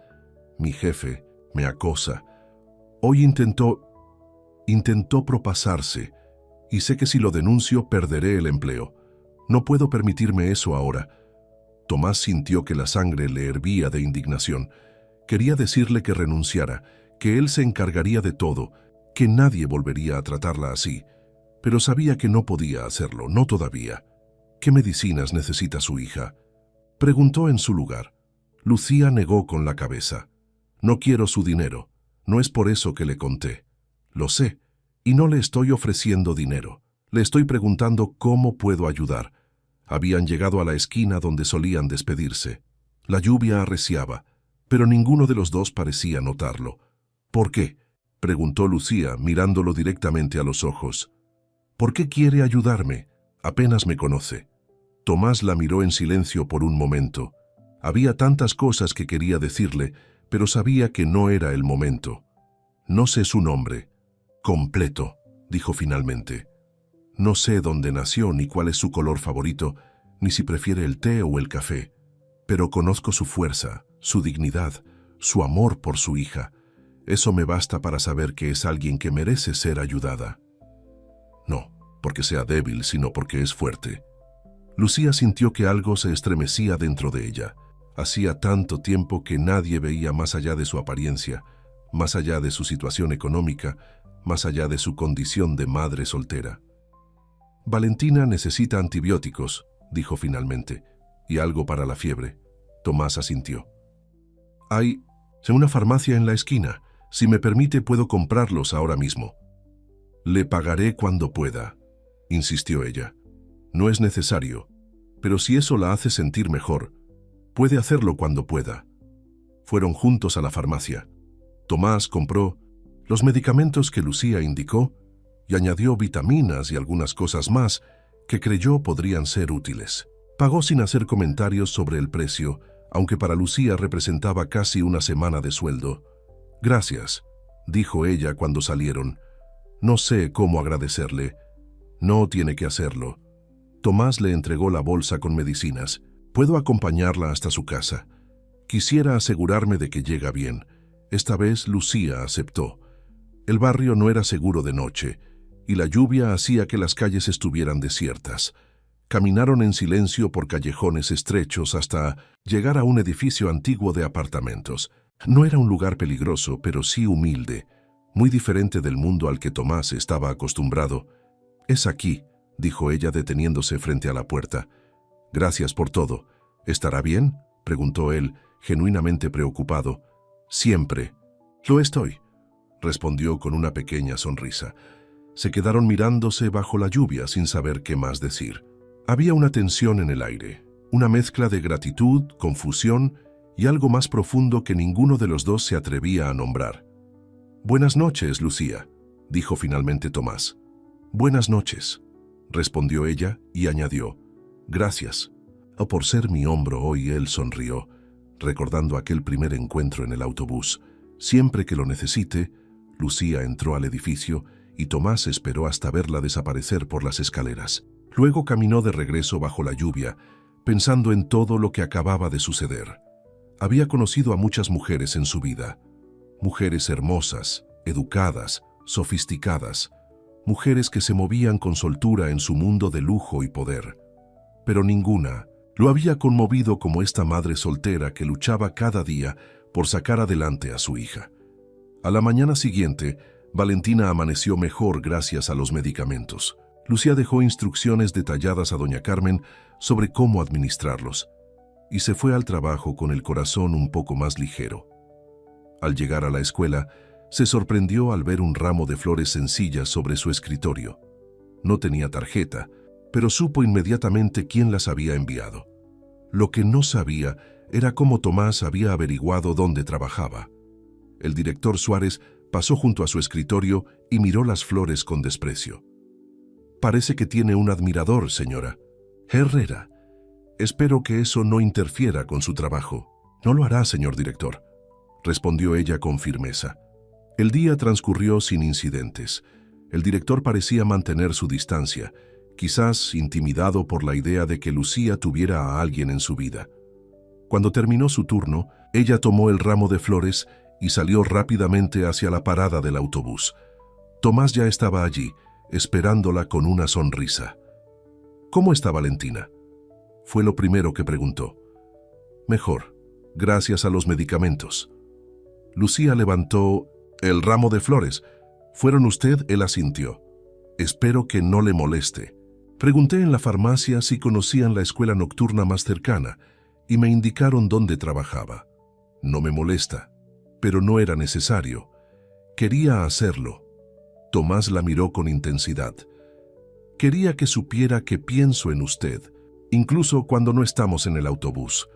Mi jefe me acosa. Hoy intentó propasarse, y sé que si lo denuncio perderé el empleo. No puedo permitirme eso ahora. Tomás sintió que la sangre le hervía de indignación. Quería decirle que renunciara, que él se encargaría de todo, que nadie volvería a tratarla así, pero sabía que no podía hacerlo, no todavía. ¿Qué medicinas necesita su hija?, preguntó en su lugar. Lucía negó con la cabeza. No quiero su dinero, no es por eso que le conté. Lo sé, y no le estoy ofreciendo dinero. Le estoy preguntando cómo puedo ayudar. Habían llegado a la esquina donde solían despedirse. La lluvia arreciaba, pero ninguno de los dos parecía notarlo. ¿Por qué?, preguntó Lucía, mirándolo directamente a los ojos. ¿Por qué quiere ayudarme? Apenas me conoce. Tomás la miró en silencio por un momento. Había tantas cosas que quería decirle, pero sabía que no era el momento. No sé su nombre completo, dijo finalmente. No sé dónde nació, ni cuál es su color favorito, ni si prefiere el té o el café, pero conozco su fuerza, su dignidad, su amor por su hija. Eso me basta para saber que es alguien que merece ser ayudada. porque sea débil, sino porque es fuerte. Lucía sintió que algo se estremecía dentro de ella. Hacía tanto tiempo que nadie veía más allá de su apariencia, más allá de su situación económica, más allá de su condición de madre soltera. Valentina necesita antibióticos, dijo finalmente, y algo para la fiebre. Tomás asintió. Hay una farmacia en la esquina. Si me permite, puedo comprarlos ahora mismo. Le pagaré cuando pueda, insistió ella. No es necesario, pero si eso la hace sentir mejor, puede hacerlo cuando pueda. Fueron juntos a la farmacia. Tomás compró los medicamentos que Lucía indicó y añadió vitaminas y algunas cosas más que creyó podrían ser útiles. Pagó sin hacer comentarios sobre el precio, aunque para Lucía representaba casi una semana de sueldo. Gracias, dijo ella cuando salieron. No sé cómo agradecerle. No tiene que hacerlo. Tomás le entregó la bolsa con medicinas. Puedo acompañarla hasta su casa. Quisiera asegurarme de que llega bien. Esta vez Lucía aceptó. El barrio no era seguro de noche, y la lluvia hacía que las calles estuvieran desiertas. Caminaron en silencio por callejones estrechos hasta llegar a un edificio antiguo de apartamentos. No era un lugar peligroso, pero sí humilde, muy diferente del mundo al que Tomás estaba acostumbrado. «Es aquí», dijo ella deteniéndose frente a la puerta. «Gracias por todo. ¿Estará bien?», preguntó él, genuinamente preocupado. «Siempre». «Lo estoy», respondió con una pequeña sonrisa. Se quedaron mirándose bajo la lluvia sin saber qué más decir. Había una tensión en el aire, una mezcla de gratitud, confusión y algo más profundo que ninguno de los dos se atrevía a nombrar. «Buenas noches, Lucía», dijo finalmente Tomás. «Buenas noches», respondió ella y añadió, «Gracias por ser mi hombro hoy». Él sonrió, recordando aquel primer encuentro en el autobús. Siempre que lo necesite, Lucía entró al edificio y Tomás esperó hasta verla desaparecer por las escaleras. Luego caminó de regreso bajo la lluvia, pensando en todo lo que acababa de suceder. Había conocido a muchas mujeres en su vida. Mujeres hermosas, educadas, sofisticadas. Mujeres que se movían con soltura en su mundo de lujo y poder. Pero ninguna lo había conmovido como esta madre soltera que luchaba cada día por sacar adelante a su hija. A la mañana siguiente, Valentina amaneció mejor gracias a los medicamentos. Lucía dejó instrucciones detalladas a doña Carmen sobre cómo administrarlos y se fue al trabajo con el corazón un poco más ligero. Al llegar a la escuela, se sorprendió al ver un ramo de flores sencillas sobre su escritorio. No tenía tarjeta, pero supo inmediatamente quién las había enviado. Lo que no sabía era cómo Tomás había averiguado dónde trabajaba. El director Suárez pasó junto a su escritorio y miró las flores con desprecio. «Parece que tiene un admirador, señora. Herrera. Espero que eso no interfiera con su trabajo». «No lo hará, señor director», respondió ella con firmeza. El día transcurrió sin incidentes. El director parecía mantener su distancia, quizás intimidado por la idea de que Lucía tuviera a alguien en su vida. Cuando terminó su turno, ella tomó el ramo de flores y salió rápidamente hacia la parada del autobús. Tomás ya estaba allí, esperándola con una sonrisa. «¿Cómo está Valentina?», fue lo primero que preguntó. «Mejor, gracias a los medicamentos». Lucía levantó el ramo de flores. «¿Fueron usted?», él asintió. «Espero que no le moleste. Pregunté en la farmacia si conocían la escuela nocturna más cercana y me indicaron dónde trabajaba. No me molesta, pero no era necesario. Quería hacerlo». Tomás la miró con intensidad. «Quería que supiera que pienso en usted, incluso cuando no estamos en el autobús».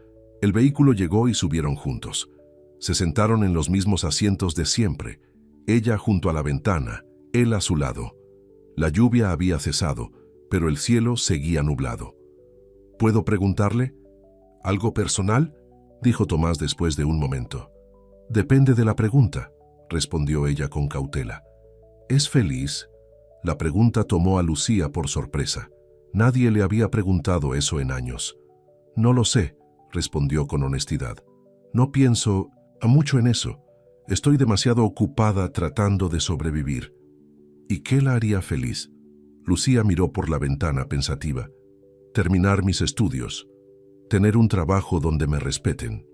El vehículo llegó y subieron juntos. Se sentaron en los mismos asientos de siempre, ella junto a la ventana, él a su lado. La lluvia había cesado, pero el cielo seguía nublado. «¿Puedo preguntarle? ¿Algo personal?», dijo Tomás después de un momento. «Depende de la pregunta», respondió ella con cautela. «¿Es feliz?». La pregunta tomó a Lucía por sorpresa. Nadie le había preguntado eso en años. «No lo sé», respondió con honestidad. «No pienso mucho en eso. Estoy demasiado ocupada tratando de sobrevivir». «¿Y qué la haría feliz?». Lucía miró por la ventana pensativa. Terminar mis estudios. Tener un trabajo donde me respeten.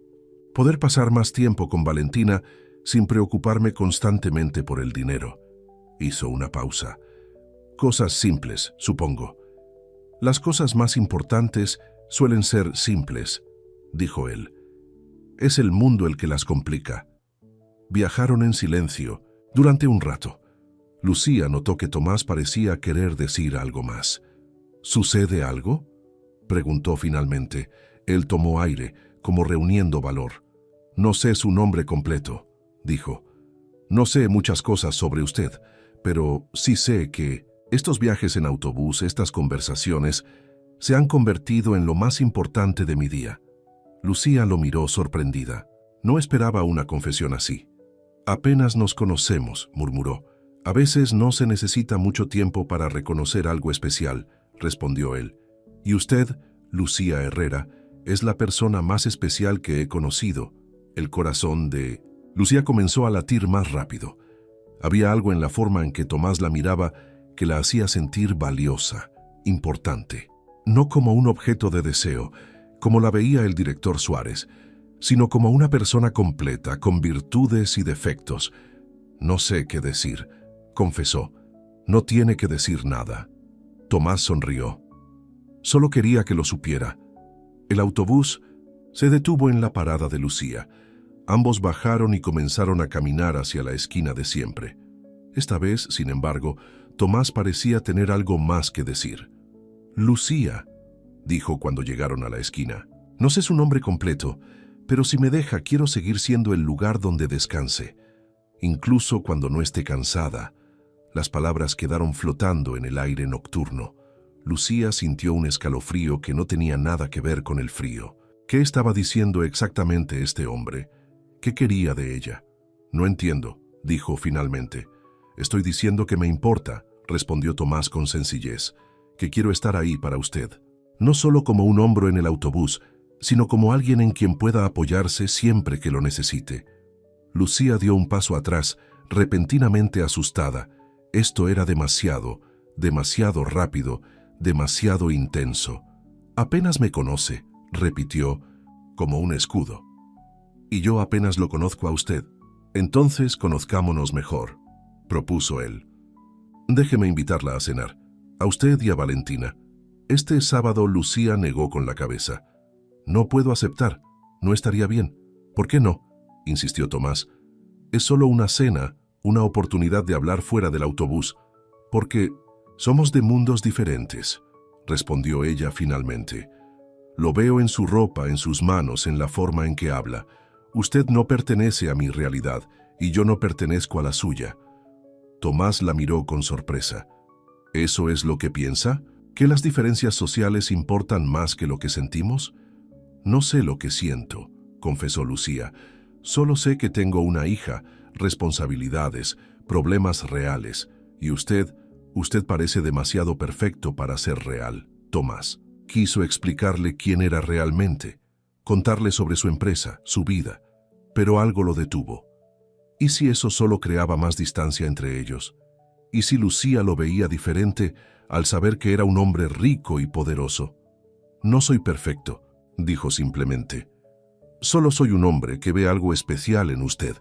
Poder pasar más tiempo con Valentina sin preocuparme constantemente por el dinero. Hizo una pausa. Cosas simples, supongo. Las cosas más importantes suelen ser simples, dijo él. Es el mundo el que las complica. Viajaron en silencio durante un rato. Lucía notó que Tomás parecía querer decir algo más. ¿Sucede algo?, preguntó finalmente. Él tomó aire, como reuniendo valor. No sé su nombre completo, dijo. No sé muchas cosas sobre usted, pero sí sé que estos viajes en autobús, estas conversaciones, se han convertido en lo más importante de mi día. Lucía lo miró sorprendida. No esperaba una confesión así. Apenas nos conocemos, murmuró. A veces no se necesita mucho tiempo para reconocer algo especial, respondió él. Y usted, Lucía Herrera, es la persona más especial que he conocido. El corazón de... Lucía comenzó a latir más rápido. Había algo en la forma en que Tomás la miraba que la hacía sentir valiosa, importante. No como un objeto de deseo, como la veía el director Suárez, sino como una persona completa, con virtudes y defectos. No sé qué decir, confesó. No tiene que decir nada. Tomás sonrió. Solo quería que lo supiera. El autobús se detuvo en la parada de Lucía. Ambos bajaron y comenzaron a caminar hacia la esquina de siempre. Esta vez, sin embargo, Tomás parecía tener algo más que decir. Lucía, dijo cuando llegaron a la esquina. No sé su nombre completo, pero si me deja, quiero seguir siendo el lugar donde descanse. Incluso cuando no esté cansada. Las palabras quedaron flotando en el aire nocturno. Lucía sintió un escalofrío que no tenía nada que ver con el frío. ¿Qué estaba diciendo exactamente este hombre? ¿Qué quería de ella? No entiendo, dijo finalmente. Estoy diciendo que me importa, respondió Tomás con sencillez, que quiero estar ahí para usted. No solo como un hombro en el autobús, sino como alguien en quien pueda apoyarse siempre que lo necesite. Lucía dio un paso atrás, repentinamente asustada. Esto era demasiado rápido, demasiado intenso. Apenas me conoce, repitió, como un escudo. Y yo apenas lo conozco a usted. Entonces conozcámonos mejor, propuso él. Déjeme invitarla a cenar, a usted y a Valentina. Este sábado Lucía negó con la cabeza. No puedo aceptar, no estaría bien. ¿Por qué no?, insistió Tomás. Es solo una cena, una oportunidad de hablar fuera del autobús. Porque somos de mundos diferentes, respondió ella finalmente. Lo veo en su ropa, en sus manos, en la forma en que habla. Usted no pertenece a mi realidad y yo no pertenezco a la suya. Tomás la miró con sorpresa. ¿Eso es lo que piensa? ¿Que las diferencias sociales importan más que lo que sentimos? No sé lo que siento, confesó Lucía. Solo sé que tengo una hija, responsabilidades, problemas reales, y usted parece demasiado perfecto para ser real. Tomás quiso explicarle quién era realmente, contarle sobre su empresa, su vida, pero algo lo detuvo. ¿Y si eso solo creaba más distancia entre ellos? ¿Y si Lucía lo veía diferente al saber que era un hombre rico y poderoso? No soy perfecto, dijo simplemente. Solo soy un hombre que ve algo especial en usted.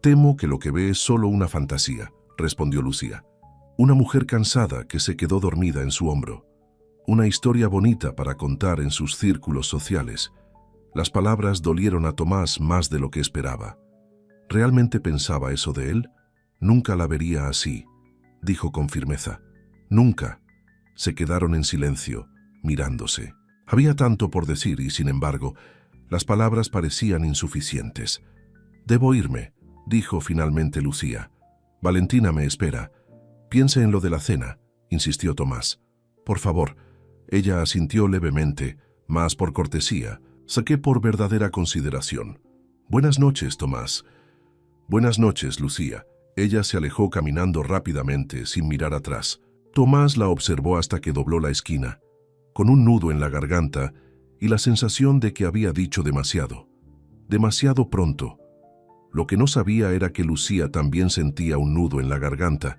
Temo que lo que ve es solo una fantasía, respondió Lucía. Una mujer cansada que se quedó dormida en su hombro. Una historia bonita para contar en sus círculos sociales. Las palabras dolieron a Tomás más de lo que esperaba. ¿Realmente pensaba eso de él? Nunca la vería así, dijo con firmeza. Nunca. Se quedaron en silencio, mirándose. Había tanto por decir y, sin embargo, las palabras parecían insuficientes. Debo irme, dijo finalmente Lucía. Valentina me espera. Piense en lo de la cena, insistió Tomás. Por favor. Ella asintió levemente, más por cortesía, que por verdadera consideración. Buenas noches, Tomás. Buenas noches, Lucía. Ella se alejó caminando rápidamente, sin mirar atrás. Tomás la observó hasta que dobló la esquina, con un nudo en la garganta y la sensación de que había dicho demasiado. Demasiado pronto. Lo que no sabía era que Lucía también sentía un nudo en la garganta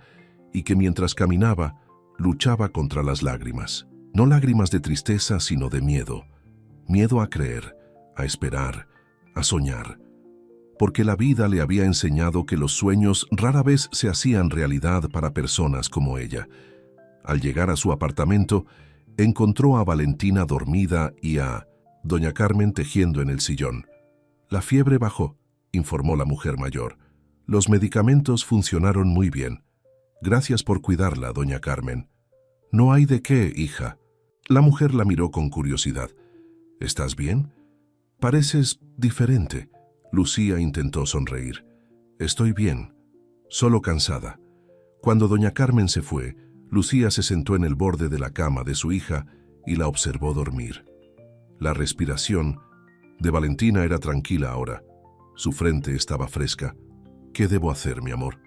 y que mientras caminaba, luchaba contra las lágrimas. No lágrimas de tristeza, sino de miedo. Miedo a creer, a esperar, a soñar. Porque la vida le había enseñado que los sueños rara vez se hacían realidad para personas como ella. Al llegar a su apartamento, encontró a Valentina dormida y a doña Carmen tejiendo en el sillón. La fiebre bajó, informó la mujer mayor. Los medicamentos funcionaron muy bien. Gracias por cuidarla, doña Carmen. No hay de qué, hija. La mujer la miró con curiosidad. ¿Estás bien? Pareces diferente. Lucía intentó sonreír. Estoy bien, solo cansada. Cuando doña Carmen se fue, Lucía se sentó en el borde de la cama de su hija y la observó dormir. La respiración de Valentina era tranquila ahora. Su frente estaba fresca. ¿Qué debo hacer, mi amor?,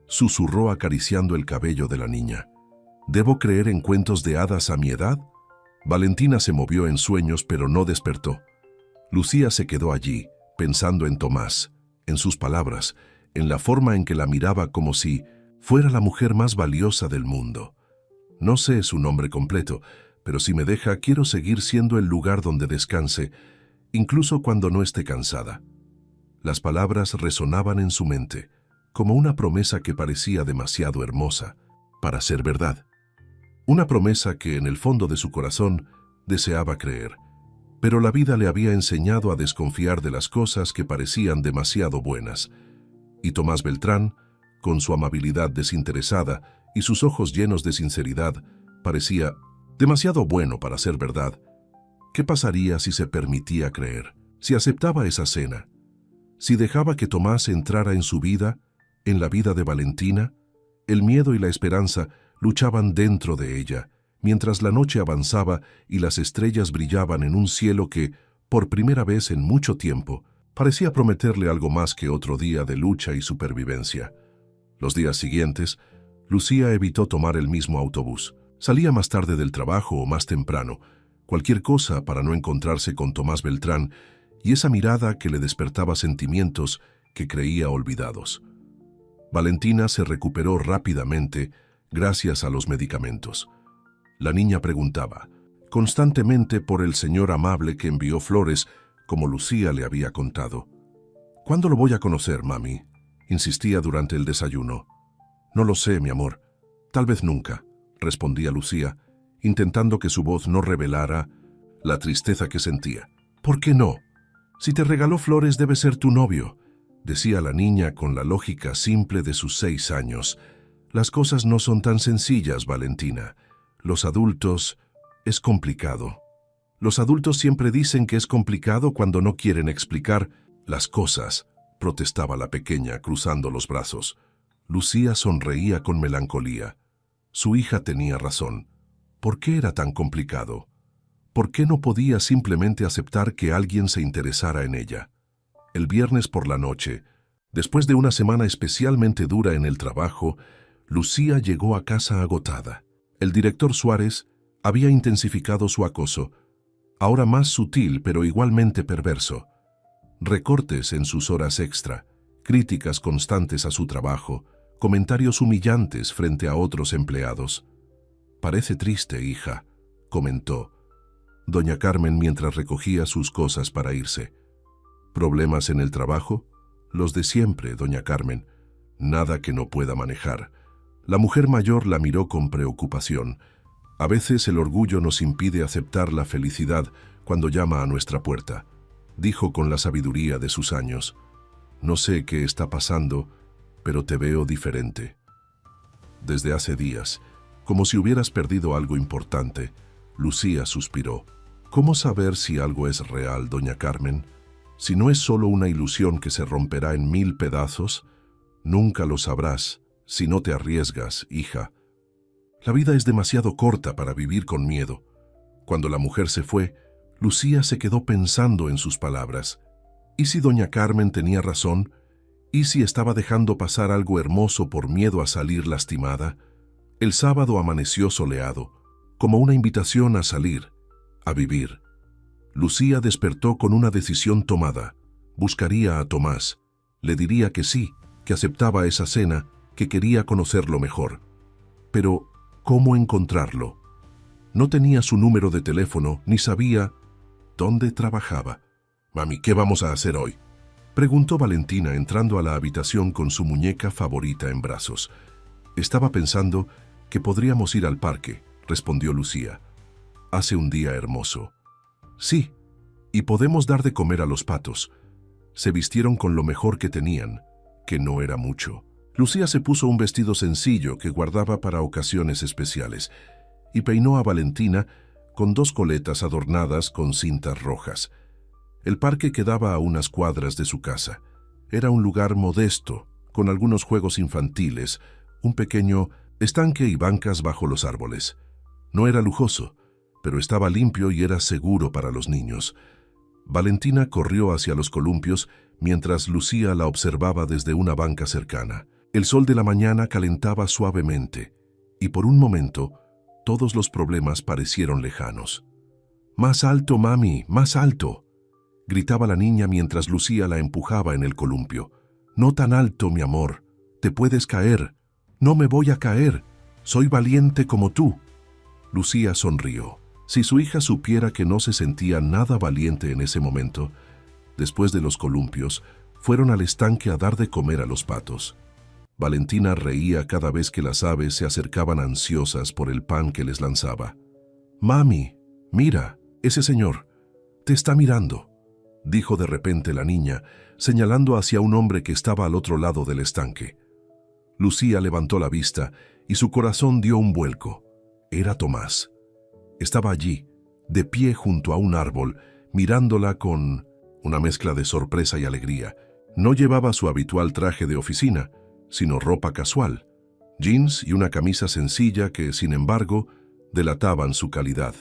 susurró acariciando el cabello de la niña. ¿Debo creer en cuentos de hadas a mi edad? Valentina se movió en sueños, pero no despertó. Lucía se quedó allí, pensando en Tomás, en sus palabras, en la forma en que la miraba como si fuera la mujer más valiosa del mundo. No sé su nombre completo, pero si me deja, quiero seguir siendo el lugar donde descanse, incluso cuando no esté cansada. Las palabras resonaban en su mente, como una promesa que parecía demasiado hermosa para ser verdad. Una promesa que en el fondo de su corazón deseaba creer, pero la vida le había enseñado a desconfiar de las cosas que parecían demasiado buenas. Y Tomás Beltrán, con su amabilidad desinteresada y sus ojos llenos de sinceridad, parecía demasiado bueno para ser verdad. ¿Qué pasaría si se permitía creer? Si aceptaba esa cena, si dejaba que Tomás entrara en su vida, en la vida de Valentina. El miedo y la esperanza luchaban dentro de ella, mientras la noche avanzaba y las estrellas brillaban en un cielo que, por primera vez en mucho tiempo, parecía prometerle algo más que otro día de lucha y supervivencia. Los días siguientes, Lucía evitó tomar el mismo autobús. Salía más tarde del trabajo o más temprano, cualquier cosa para no encontrarse con Tomás Beltrán y esa mirada que le despertaba sentimientos que creía olvidados. Valentina se recuperó rápidamente gracias a los medicamentos. La niña preguntaba constantemente por el señor amable que envió flores, como Lucía le había contado. ¿Cuándo lo voy a conocer, mami?, insistía durante el desayuno. No lo sé, mi amor. Tal vez nunca, respondía Lucía, intentando que su voz no revelara la tristeza que sentía. ¿Por qué no? Si te regaló flores debe ser tu novio, decía la niña con la lógica simple de sus 6 años. Las cosas no son tan sencillas, Valentina. Los adultos... es complicado. Los adultos siempre dicen que es complicado cuando no quieren explicar las cosas, protestaba la pequeña, cruzando los brazos. Lucía sonreía con melancolía. Su hija tenía razón. ¿Por qué era tan complicado? ¿Por qué no podía simplemente aceptar que alguien se interesara en ella? El viernes por la noche, después de una semana especialmente dura en el trabajo, Lucía llegó a casa agotada. El director Suárez había intensificado su acoso, ahora más sutil pero igualmente perverso. Recortes en sus horas extra, críticas constantes a su trabajo, comentarios humillantes frente a otros empleados. «Parece triste, hija», comentó doña Carmen mientras recogía sus cosas para irse. ¿Problemas en el trabajo? Los de siempre, doña Carmen. Nada que no pueda manejar. La mujer mayor la miró con preocupación. A veces el orgullo nos impide aceptar la felicidad cuando llama a nuestra puerta, dijo con la sabiduría de sus años. No sé qué está pasando, pero te veo diferente. Desde hace días, como si hubieras perdido algo importante, Lucía suspiró. ¿Cómo saber si algo es real, doña Carmen? Si no es solo una ilusión que se romperá en 1000 pedazos, nunca lo sabrás si no te arriesgas, hija. La vida es demasiado corta para vivir con miedo. Cuando la mujer se fue, Lucía se quedó pensando en sus palabras. ¿Y si doña Carmen tenía razón? ¿Y si estaba dejando pasar algo hermoso por miedo a salir lastimada? El sábado amaneció soleado, como una invitación a salir, a vivir. Lucía despertó con una decisión tomada. Buscaría a Tomás. Le diría que sí, que aceptaba esa cena, que quería conocerlo mejor. Pero, cómo encontrarlo. No tenía su número de teléfono ni sabía dónde trabajaba. «Mami, ¿qué vamos a hacer hoy?», preguntó Valentina entrando a la habitación con su muñeca favorita en brazos. «Estaba pensando que podríamos ir al parque», respondió Lucía. «Hace un día hermoso». «Sí, y podemos dar de comer a los patos». Se vistieron con lo mejor que tenían, que no era mucho. Lucía se puso un vestido sencillo que guardaba para ocasiones especiales y peinó a Valentina con 2 coletas adornadas con cintas rojas. El parque quedaba a unas cuadras de su casa. Era un lugar modesto, con algunos juegos infantiles, un pequeño estanque y bancas bajo los árboles. No era lujoso, pero estaba limpio y era seguro para los niños. Valentina corrió hacia los columpios mientras Lucía la observaba desde una banca cercana. El sol de la mañana calentaba suavemente y por un momento todos los problemas parecieron lejanos. «Más alto, mami, más alto», gritaba la niña mientras Lucía la empujaba en el columpio. «No tan alto, mi amor, te puedes caer». «No me voy a caer, soy valiente como tú». Lucía sonrió. Si su hija supiera que no se sentía nada valiente en ese momento, después de los columpios, fueron al estanque a dar de comer a los patos. Valentina reía cada vez que las aves se acercaban ansiosas por el pan que les lanzaba. «Mami, mira, ese señor te está mirando», dijo de repente la niña, señalando hacia un hombre que estaba al otro lado del estanque. Lucía levantó la vista y su corazón dio un vuelco. Era Tomás. Estaba allí, de pie junto a un árbol, mirándola con una mezcla de sorpresa y alegría. No llevaba su habitual traje de oficina, sino ropa casual, jeans y una camisa sencilla que, sin embargo, delataban su calidad.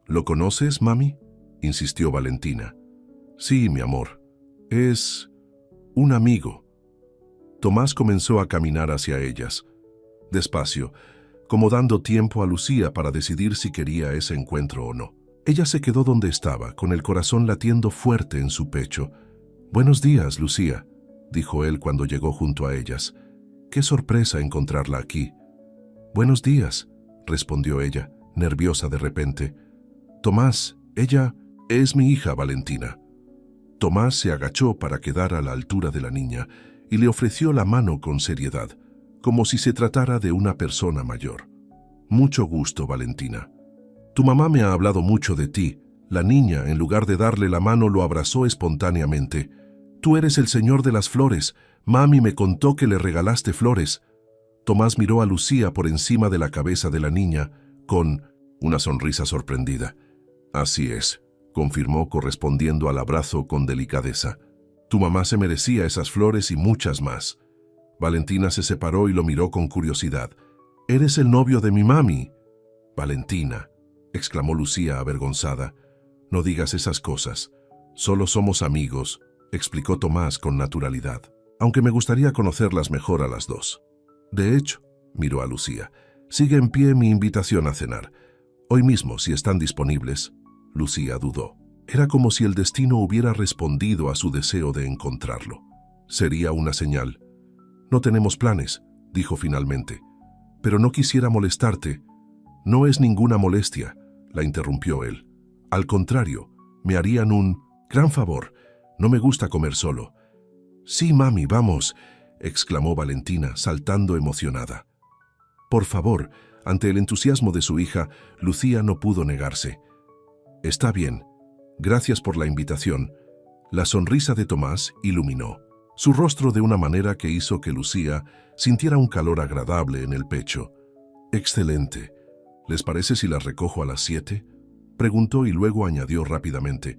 «¿Lo conoces, mami?», insistió Valentina. «Sí, mi amor. Es un amigo». Tomás comenzó a caminar hacia ellas, despacio, como dando tiempo a Lucía para decidir si quería ese encuentro o no. Ella se quedó donde estaba, con el corazón latiendo fuerte en su pecho. «Buenos días, Lucía», dijo él cuando llegó junto a ellas. «Qué sorpresa encontrarla aquí». «Buenos días», respondió ella, nerviosa de repente. «Tomás, ella es mi hija Valentina». Tomás se agachó para quedar a la altura de la niña y le ofreció la mano con seriedad, como si se tratara de una persona mayor. «Mucho gusto, Valentina. Tu mamá me ha hablado mucho de ti». La niña, en lugar de darle la mano, lo abrazó espontáneamente. «Tú eres el señor de las flores. Mami me contó que le regalaste flores». Tomás miró a Lucía por encima de la cabeza de la niña, con una sonrisa sorprendida. «Así es», confirmó correspondiendo al abrazo con delicadeza. «Tu mamá se merecía esas flores y muchas más». Valentina se separó y lo miró con curiosidad. «¿Eres el novio de mi mami?» «Valentina», exclamó Lucía avergonzada. «No digas esas cosas. Solo somos amigos», explicó Tomás con naturalidad. «Aunque me gustaría conocerlas mejor a las dos». «De hecho», miró a Lucía, «sigue en pie mi invitación a cenar. Hoy mismo, si están disponibles». Lucía dudó. Era como si el destino hubiera respondido a su deseo de encontrarlo. Sería una señal. «No tenemos planes», dijo finalmente. «Pero no quisiera molestarte». «No es ninguna molestia», la interrumpió él. «Al contrario, me harían un gran favor. No me gusta comer solo». «Sí, mami, vamos», exclamó Valentina, saltando emocionada. Por favor, ante el entusiasmo de su hija, Lucía no pudo negarse. «Está bien. Gracias por la invitación». La sonrisa de Tomás iluminó su rostro de una manera que hizo que Lucía sintiera un calor agradable en el pecho. «Excelente. ¿Les parece si las recojo a las 7?» preguntó y luego añadió rápidamente.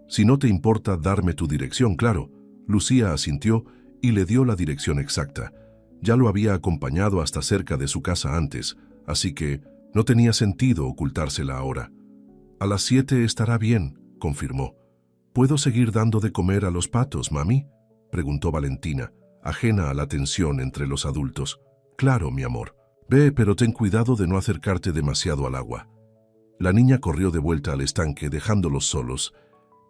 «Si no te importa darme tu dirección, claro». Lucía asintió y le dio la dirección exacta. Ya lo había acompañado hasta cerca de su casa antes, así que no tenía sentido ocultársela ahora. «A las 7 estará bien», confirmó. «¿Puedo seguir dando de comer a los patos, mami?», preguntó Valentina, ajena a la tensión entre los adultos. «Claro, mi amor. Ve, pero ten cuidado de no acercarte demasiado al agua». La niña corrió de vuelta al estanque, dejándolos solos.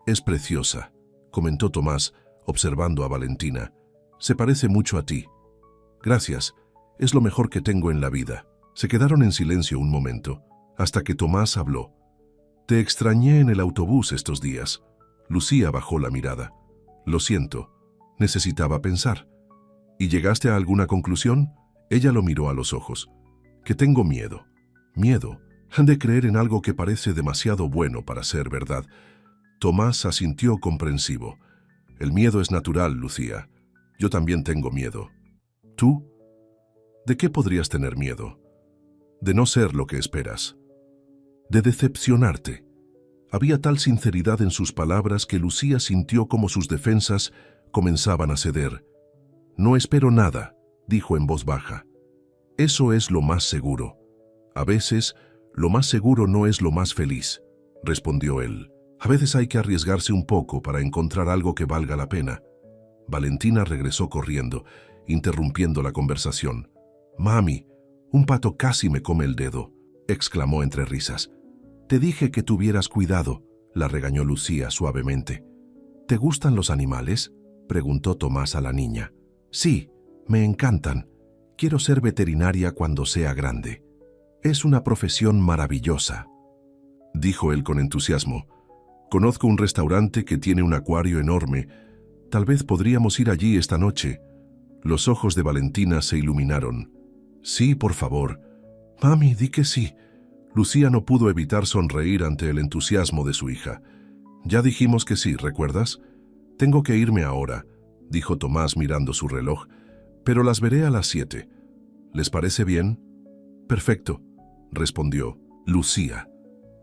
«Es preciosa», comentó Tomás, observando a Valentina. «Se parece mucho a ti». «Gracias. Es lo mejor que tengo en la vida». Se quedaron en silencio un momento, hasta que Tomás habló. «Te extrañé en el autobús estos días». Lucía bajó la mirada. «Lo siento, necesitaba pensar». «¿Y llegaste a alguna conclusión?» Ella lo miró a los ojos. «Que tengo miedo». «¿Miedo? Han de creer en algo que parece demasiado bueno para ser verdad». Tomás asintió comprensivo. «El miedo es natural, Lucía. Yo también tengo miedo». «¿Tú? ¿De qué podrías tener miedo?» «De no ser lo que esperas. De decepcionarte». Había tal sinceridad en sus palabras que Lucía sintió como sus defensas comenzaban a ceder. «No espero nada», dijo en voz baja. «Eso es lo más seguro. A veces, lo más seguro no es lo más feliz», respondió él. «A veces hay que arriesgarse un poco para encontrar algo que valga la pena». Valentina regresó corriendo, interrumpiendo la conversación. «Mami, un pato casi me come el dedo», exclamó entre risas. «Te dije que tuvieras cuidado», la regañó Lucía suavemente. «¿Te gustan los animales?», preguntó Tomás a la niña. «Sí, me encantan. Quiero ser veterinaria cuando sea grande. Es una profesión maravillosa», dijo él con entusiasmo. «Conozco un restaurante que tiene un acuario enorme. Tal vez podríamos ir allí esta noche». Los ojos de Valentina se iluminaron. «Sí, por favor». «Mami, di que sí». Lucía no pudo evitar sonreír ante el entusiasmo de su hija. «Ya dijimos que sí, ¿recuerdas?» «Tengo que irme ahora», dijo Tomás mirando su reloj, «pero las veré a las 7. ¿Les parece bien?» «Perfecto», respondió Lucía.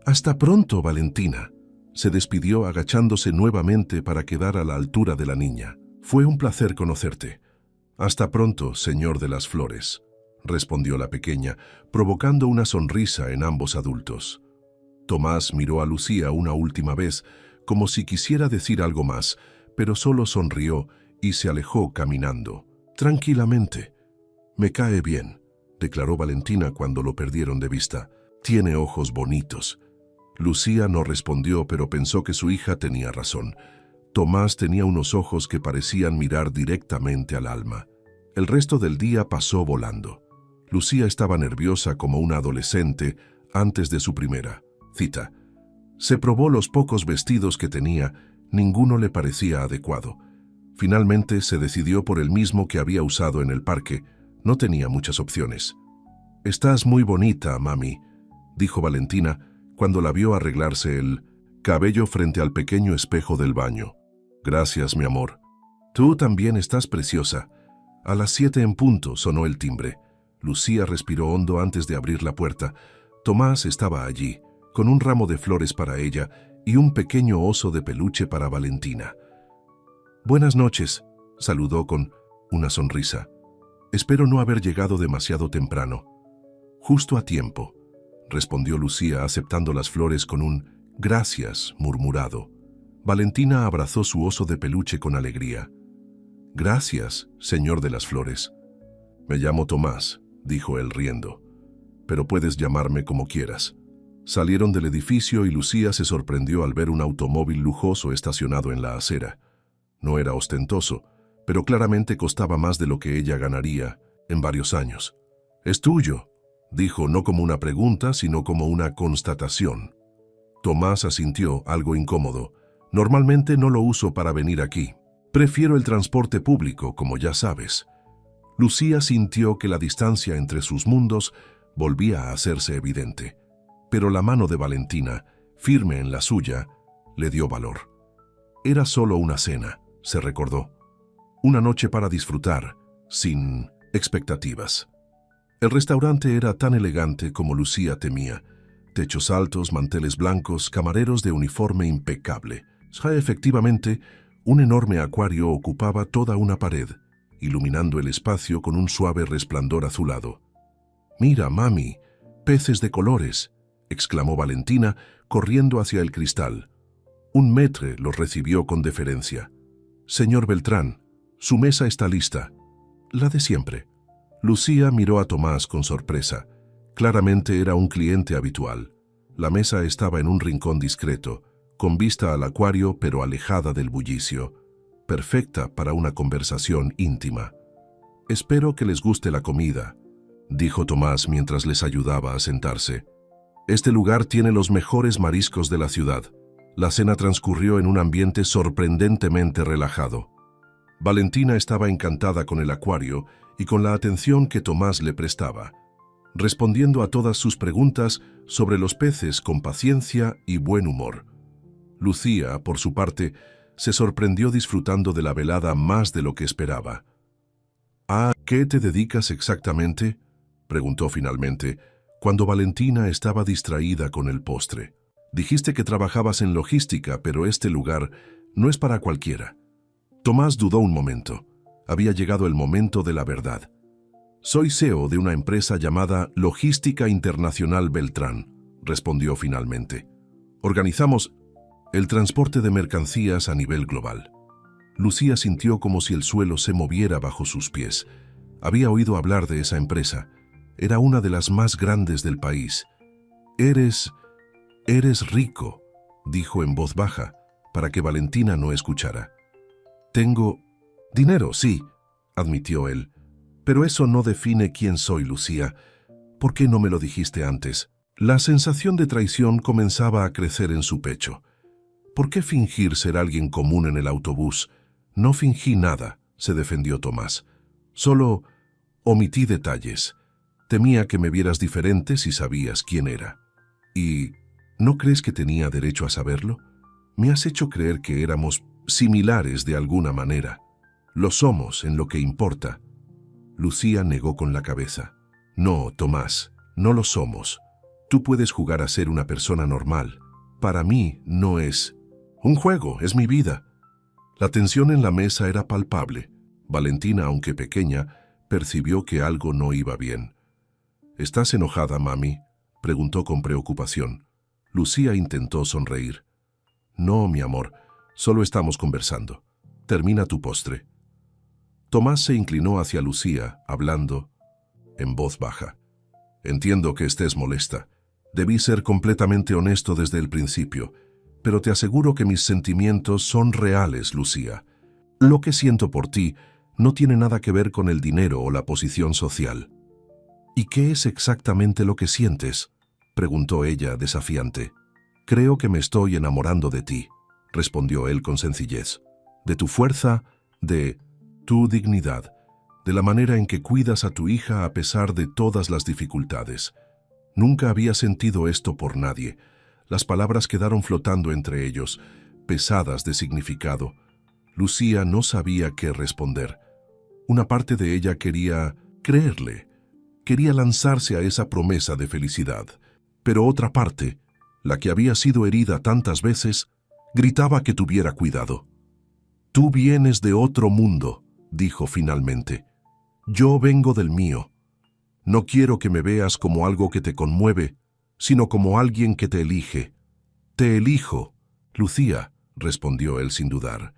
«Hasta pronto, Valentina», se despidió agachándose nuevamente para quedar a la altura de la niña. «Fue un placer conocerte». «Hasta pronto, señor de las flores», respondió la pequeña, provocando una sonrisa en ambos adultos. Tomás miró a Lucía una última vez, como si quisiera decir algo más, pero solo sonrió y se alejó caminando. «Tranquilamente. Me cae bien», declaró Valentina cuando lo perdieron de vista. «Tiene ojos bonitos». Lucía no respondió, pero pensó que su hija tenía razón. Tomás tenía unos ojos que parecían mirar directamente al alma. El resto del día pasó volando. Lucía estaba nerviosa como una adolescente antes de su primera cita. Se probó los pocos vestidos que tenía, ninguno le parecía adecuado. Finalmente se decidió por el mismo que había usado en el parque. No tenía muchas opciones. «Estás muy bonita, mami», dijo Valentina cuando la vio arreglarse el cabello frente al pequeño espejo del baño. «Gracias, mi amor». «Tú también estás preciosa». A las 7 en punto sonó el timbre. Lucía respiró hondo antes de abrir la puerta. Tomás estaba allí, con un ramo de flores para ella y un pequeño oso de peluche para Valentina. «Buenas noches», saludó con una sonrisa. «Espero no haber llegado demasiado temprano». «Justo a tiempo», respondió Lucía aceptando las flores con un «gracias» murmurado. Valentina abrazó su oso de peluche con alegría. «Gracias, señor de las flores». «Me llamo Tomás», dijo él riendo, «pero puedes llamarme como quieras». Salieron del edificio y Lucía se sorprendió al ver un automóvil lujoso estacionado en la acera. No era ostentoso, pero claramente costaba más de lo que ella ganaría en varios años. «Es tuyo», dijo no como una pregunta, sino como una constatación. Tomás asintió, algo incómodo. «Normalmente no lo uso para venir aquí. Prefiero el transporte público, como ya sabes». Lucía sintió que la distancia entre sus mundos volvía a hacerse evidente, pero la mano de Valentina, firme en la suya, le dio valor. Era solo una cena, se recordó. Una noche para disfrutar, sin expectativas. El restaurante era tan elegante como Lucía temía. Techos altos, manteles blancos, camareros de uniforme impecable. Efectivamente, un enorme acuario ocupaba toda una pared, iluminando el espacio con un suave resplandor azulado. «Mira, mami, peces de colores», exclamó Valentina, corriendo hacia el cristal. Un maître los recibió con deferencia. «Señor Beltrán, su mesa está lista». «La de siempre». Lucía miró a Tomás con sorpresa. Claramente era un cliente habitual. La mesa estaba en un rincón discreto, con vista al acuario pero alejada del bullicio. Perfecta para una conversación íntima. «Espero que les guste la comida», dijo Tomás mientras les ayudaba a sentarse. Este lugar tiene los mejores mariscos de la ciudad. La cena transcurrió en un ambiente sorprendentemente relajado. Valentina estaba encantada con el acuario y con la atención que Tomás le prestaba, respondiendo a todas sus preguntas sobre los peces con paciencia y buen humor. Lucía, por su parte, se sorprendió disfrutando de la velada más de lo que esperaba. ¿A qué te dedicas exactamente?, preguntó finalmente, cuando Valentina estaba distraída con el postre. Dijiste que trabajabas en logística, pero este lugar no es para cualquiera. Tomás dudó un momento. Había llegado el momento de la verdad. Soy CEO de una empresa llamada Logística Internacional Beltrán, respondió finalmente. Organizamos el transporte de mercancías a nivel global. Lucía sintió como si el suelo se moviera bajo sus pies. Había oído hablar de esa empresa. Era una de las más grandes del país. Eres rico, dijo en voz baja, para que Valentina no escuchara. Tengo dinero, sí, admitió él. Pero eso no define quién soy, Lucía. ¿Por qué no me lo dijiste antes? La sensación de traición comenzaba a crecer en su pecho. ¿Por qué fingir ser alguien común en el autobús? No fingí nada, se defendió Tomás. Solo omití detalles. Temía que me vieras diferente si sabías quién era. ¿Y no crees que tenía derecho a saberlo? Me has hecho creer que éramos similares de alguna manera. Lo somos en lo que importa. Lucía negó con la cabeza. No, Tomás, no lo somos. Tú puedes jugar a ser una persona normal. Para mí no es un juego, es mi vida. La tensión en la mesa era palpable. Valentina, aunque pequeña, percibió que algo no iba bien. ¿Estás enojada, mami?, preguntó con preocupación. Lucía intentó sonreír. No, mi amor, solo estamos conversando. Termina tu postre. Tomás se inclinó hacia Lucía, hablando en voz baja. Entiendo que estés molesta. Debí ser completamente honesto desde el principio, pero te aseguro que mis sentimientos son reales, Lucía. Lo que siento por ti no tiene nada que ver con el dinero o la posición social. ¿Y qué es exactamente lo que sientes?, preguntó ella, desafiante. Creo que me estoy enamorando de ti, respondió él con sencillez. De tu fuerza, de tu dignidad, de la manera en que cuidas a tu hija a pesar de todas las dificultades. Nunca había sentido esto por nadie. Las palabras quedaron flotando entre ellos, pesadas de significado. Lucía no sabía qué responder. Una parte de ella quería creerle, quería lanzarse a esa promesa de felicidad, pero otra parte, la que había sido herida tantas veces, gritaba que tuviera cuidado. Tú vienes de otro mundo, dijo finalmente. Yo vengo del mío. No quiero que me veas como algo que te conmueve, sino como alguien que te elige. Te elijo, Lucía, respondió él sin dudar.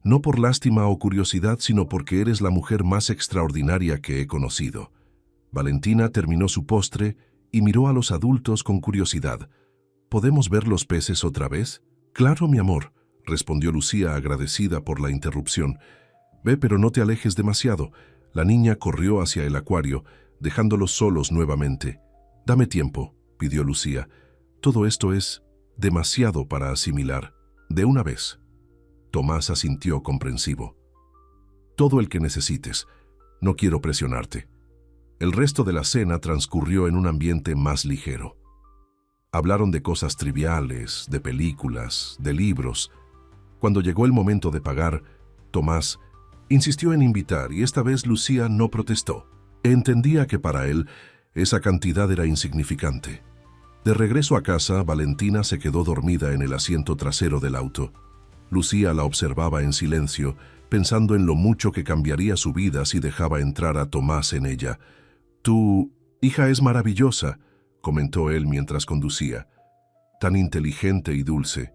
No por lástima o curiosidad, sino porque eres la mujer más extraordinaria que he conocido. Valentina terminó su postre y miró a los adultos con curiosidad. ¿Podemos ver los peces otra vez? Claro, mi amor, respondió Lucía agradecida por la interrupción. Ve, pero no te alejes demasiado. La niña corrió hacia el acuario, dejándolos solos nuevamente. Dame tiempo, pidió Lucía. Todo esto es demasiado para asimilar. De una vez. Tomás asintió comprensivo. Todo el que necesites. No quiero presionarte. El resto de la cena transcurrió en un ambiente más ligero. Hablaron de cosas triviales, de películas, de libros. Cuando llegó el momento de pagar, Tomás insistió en invitar y esta vez Lucía no protestó. Entendía que para él esa cantidad era insignificante. De regreso a casa, Valentina se quedó dormida en el asiento trasero del auto. Lucía la observaba en silencio, pensando en lo mucho que cambiaría su vida si dejaba entrar a Tomás en ella. Tu hija es maravillosa, comentó él mientras conducía. Tan inteligente y dulce.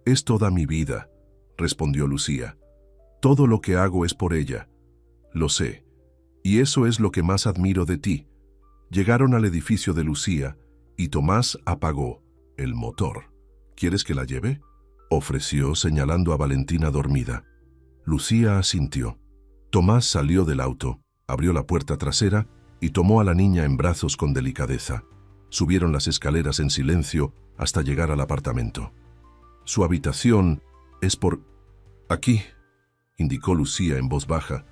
Es toda mi vida, respondió Lucía. Todo lo que hago es por ella. Lo sé. Y eso es lo que más admiro de ti. Llegaron al edificio de Lucía y Tomás apagó el motor. ¿Quieres que la lleve?, ofreció señalando a Valentina dormida. Lucía asintió. Tomás salió del auto, abrió la puerta trasera y tomó a la niña en brazos con delicadeza. Subieron las escaleras en silencio hasta llegar al apartamento. Su habitación es por aquí, indicó Lucía en voz baja.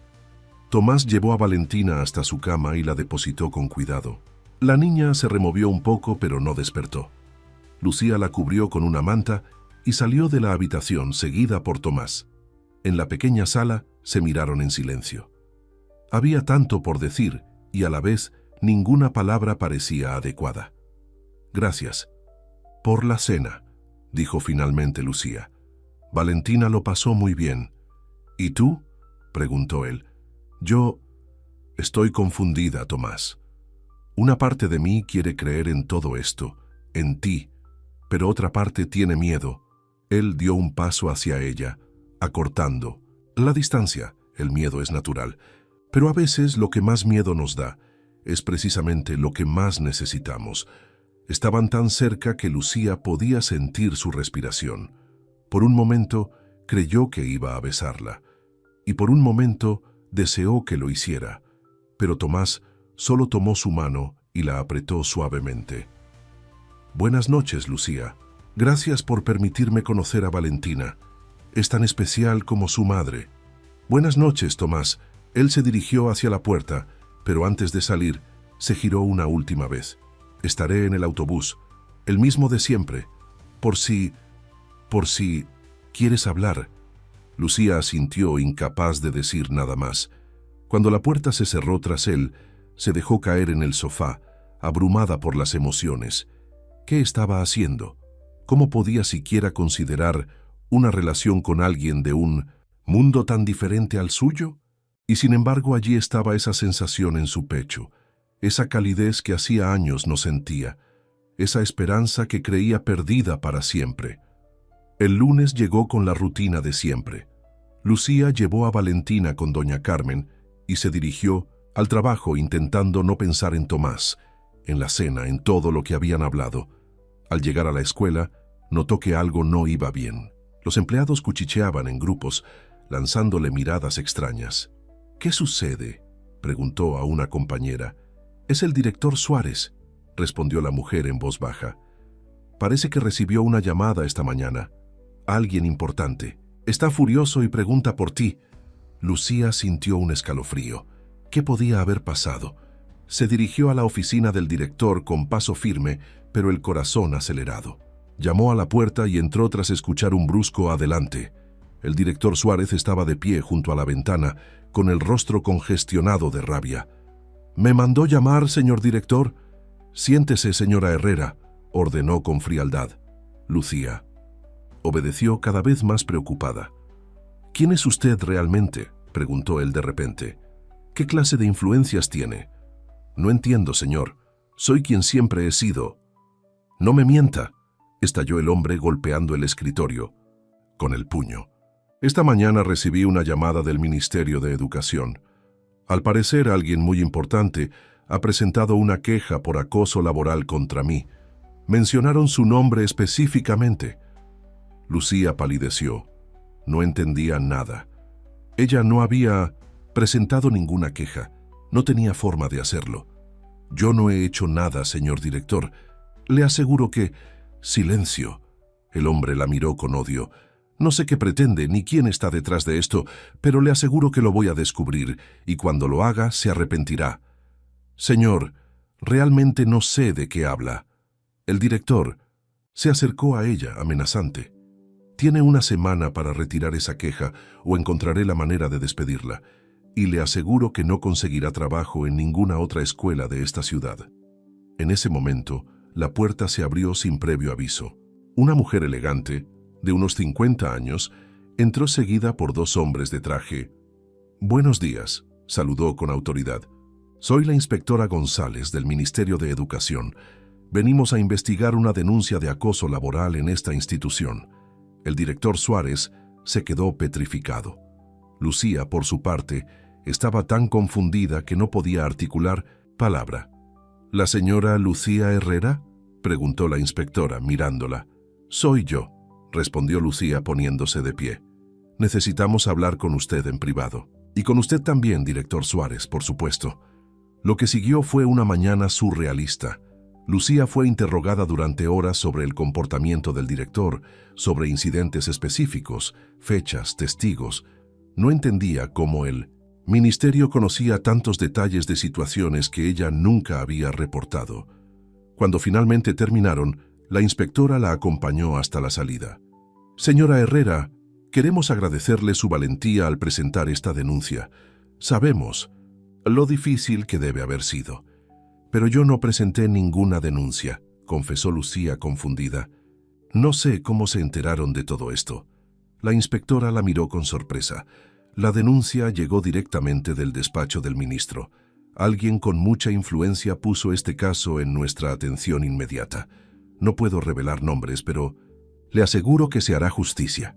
Tomás llevó a Valentina hasta su cama y la depositó con cuidado. La niña se removió un poco, pero no despertó. Lucía la cubrió con una manta y salió de la habitación seguida por Tomás. En la pequeña sala se miraron en silencio. Había tanto por decir y a la vez ninguna palabra parecía adecuada. Gracias. Por la cena, dijo finalmente Lucía. Valentina lo pasó muy bien. ¿Y tú?, preguntó él. Yo estoy confundida, Tomás. Una parte de mí quiere creer en todo esto, en ti, pero otra parte tiene miedo. Él dio un paso hacia ella, acortando la distancia. El miedo es natural, pero a veces lo que más miedo nos da es precisamente lo que más necesitamos. Estaban tan cerca que Lucía podía sentir su respiración. Por un momento creyó que iba a besarla, y por un momento deseó que lo hiciera, pero Tomás solo tomó su mano y la apretó suavemente. Buenas noches, Lucía. Gracias por permitirme conocer a Valentina. Es tan especial como su madre. Buenas noches, Tomás. Él se dirigió hacia la puerta, pero antes de salir, se giró una última vez. Estaré en el autobús, el mismo de siempre, por si quieres hablar. Lucía asintió, incapaz de decir nada más. Cuando la puerta se cerró tras él, se dejó caer en el sofá, abrumada por las emociones. ¿Qué estaba haciendo? ¿Cómo podía siquiera considerar una relación con alguien de un mundo tan diferente al suyo? Y sin embargo allí estaba esa sensación en su pecho, esa calidez que hacía años no sentía, esa esperanza que creía perdida para siempre. El lunes llegó con la rutina de siempre. Lucía llevó a Valentina con doña Carmen y se dirigió al trabajo intentando no pensar en Tomás, en la cena, en todo lo que habían hablado. Al llegar a la escuela, notó que algo no iba bien. Los empleados cuchicheaban en grupos, lanzándole miradas extrañas. ¿Qué sucede?, preguntó a una compañera. Es el director Suárez, respondió la mujer en voz baja. Parece que recibió una llamada esta mañana. Alguien importante. Está furioso y pregunta por ti. Lucía sintió un escalofrío. ¿Qué podía haber pasado? Se dirigió a la oficina del director con paso firme, pero el corazón acelerado. Llamó a la puerta y entró tras escuchar un brusco adelante. El director Suárez estaba de pie junto a la ventana, con el rostro congestionado de rabia. «¿Me mandó llamar, señor director?» «Siéntese, señora Herrera», ordenó con frialdad. Lucía obedeció cada vez más preocupada. «¿Quién es usted realmente?», preguntó él de repente. «¿Qué clase de influencias tiene?» «No entiendo, señor. Soy quien siempre he sido». «No me mienta», estalló el hombre golpeando el escritorio con el puño. «Esta mañana recibí una llamada del Ministerio de Educación. Al parecer, alguien muy importante ha presentado una queja por acoso laboral contra mí. Mencionaron su nombre específicamente». Lucía palideció. No entendía nada. Ella no había presentado ninguna queja. No tenía forma de hacerlo. «Yo no he hecho nada, señor director. Le aseguro que...» «Silencio». El hombre la miró con odio. «No sé qué pretende ni quién está detrás de esto, pero le aseguro que lo voy a descubrir y cuando lo haga se arrepentirá». «Señor, realmente no sé de qué habla». El director se acercó a ella, amenazante. «Tiene una semana para retirar esa queja o encontraré la manera de despedirla, y le aseguro que no conseguirá trabajo en ninguna otra escuela de esta ciudad». En ese momento, la puerta se abrió sin previo aviso. Una mujer elegante, de unos 50 años, entró seguida por dos hombres de traje. «Buenos días», saludó con autoridad. «Soy la inspectora González del Ministerio de Educación. Venimos a investigar una denuncia de acoso laboral en esta institución». El director Suárez se quedó petrificado. Lucía, por su parte, estaba tan confundida que no podía articular palabra. «¿La señora Lucía Herrera?», preguntó la inspectora, mirándola. «Soy yo», respondió Lucía poniéndose de pie. «Necesitamos hablar con usted en privado. Y con usted también, director Suárez, por supuesto». Lo que siguió fue una mañana surrealista. Lucía fue interrogada durante horas sobre el comportamiento del director, sobre incidentes específicos, fechas, testigos. No entendía cómo el ministerio conocía tantos detalles de situaciones que ella nunca había reportado. Cuando finalmente terminaron, la inspectora la acompañó hasta la salida. «Señora Herrera, queremos agradecerle su valentía al presentar esta denuncia. Sabemos lo difícil que debe haber sido. Pero yo no presenté ninguna denuncia», confesó Lucía confundida. «No sé cómo se enteraron de todo esto». La inspectora la miró con sorpresa. La denuncia llegó directamente del despacho del ministro. Alguien con mucha influencia puso este caso en nuestra atención inmediata. No puedo revelar nombres, pero le aseguro que se hará justicia.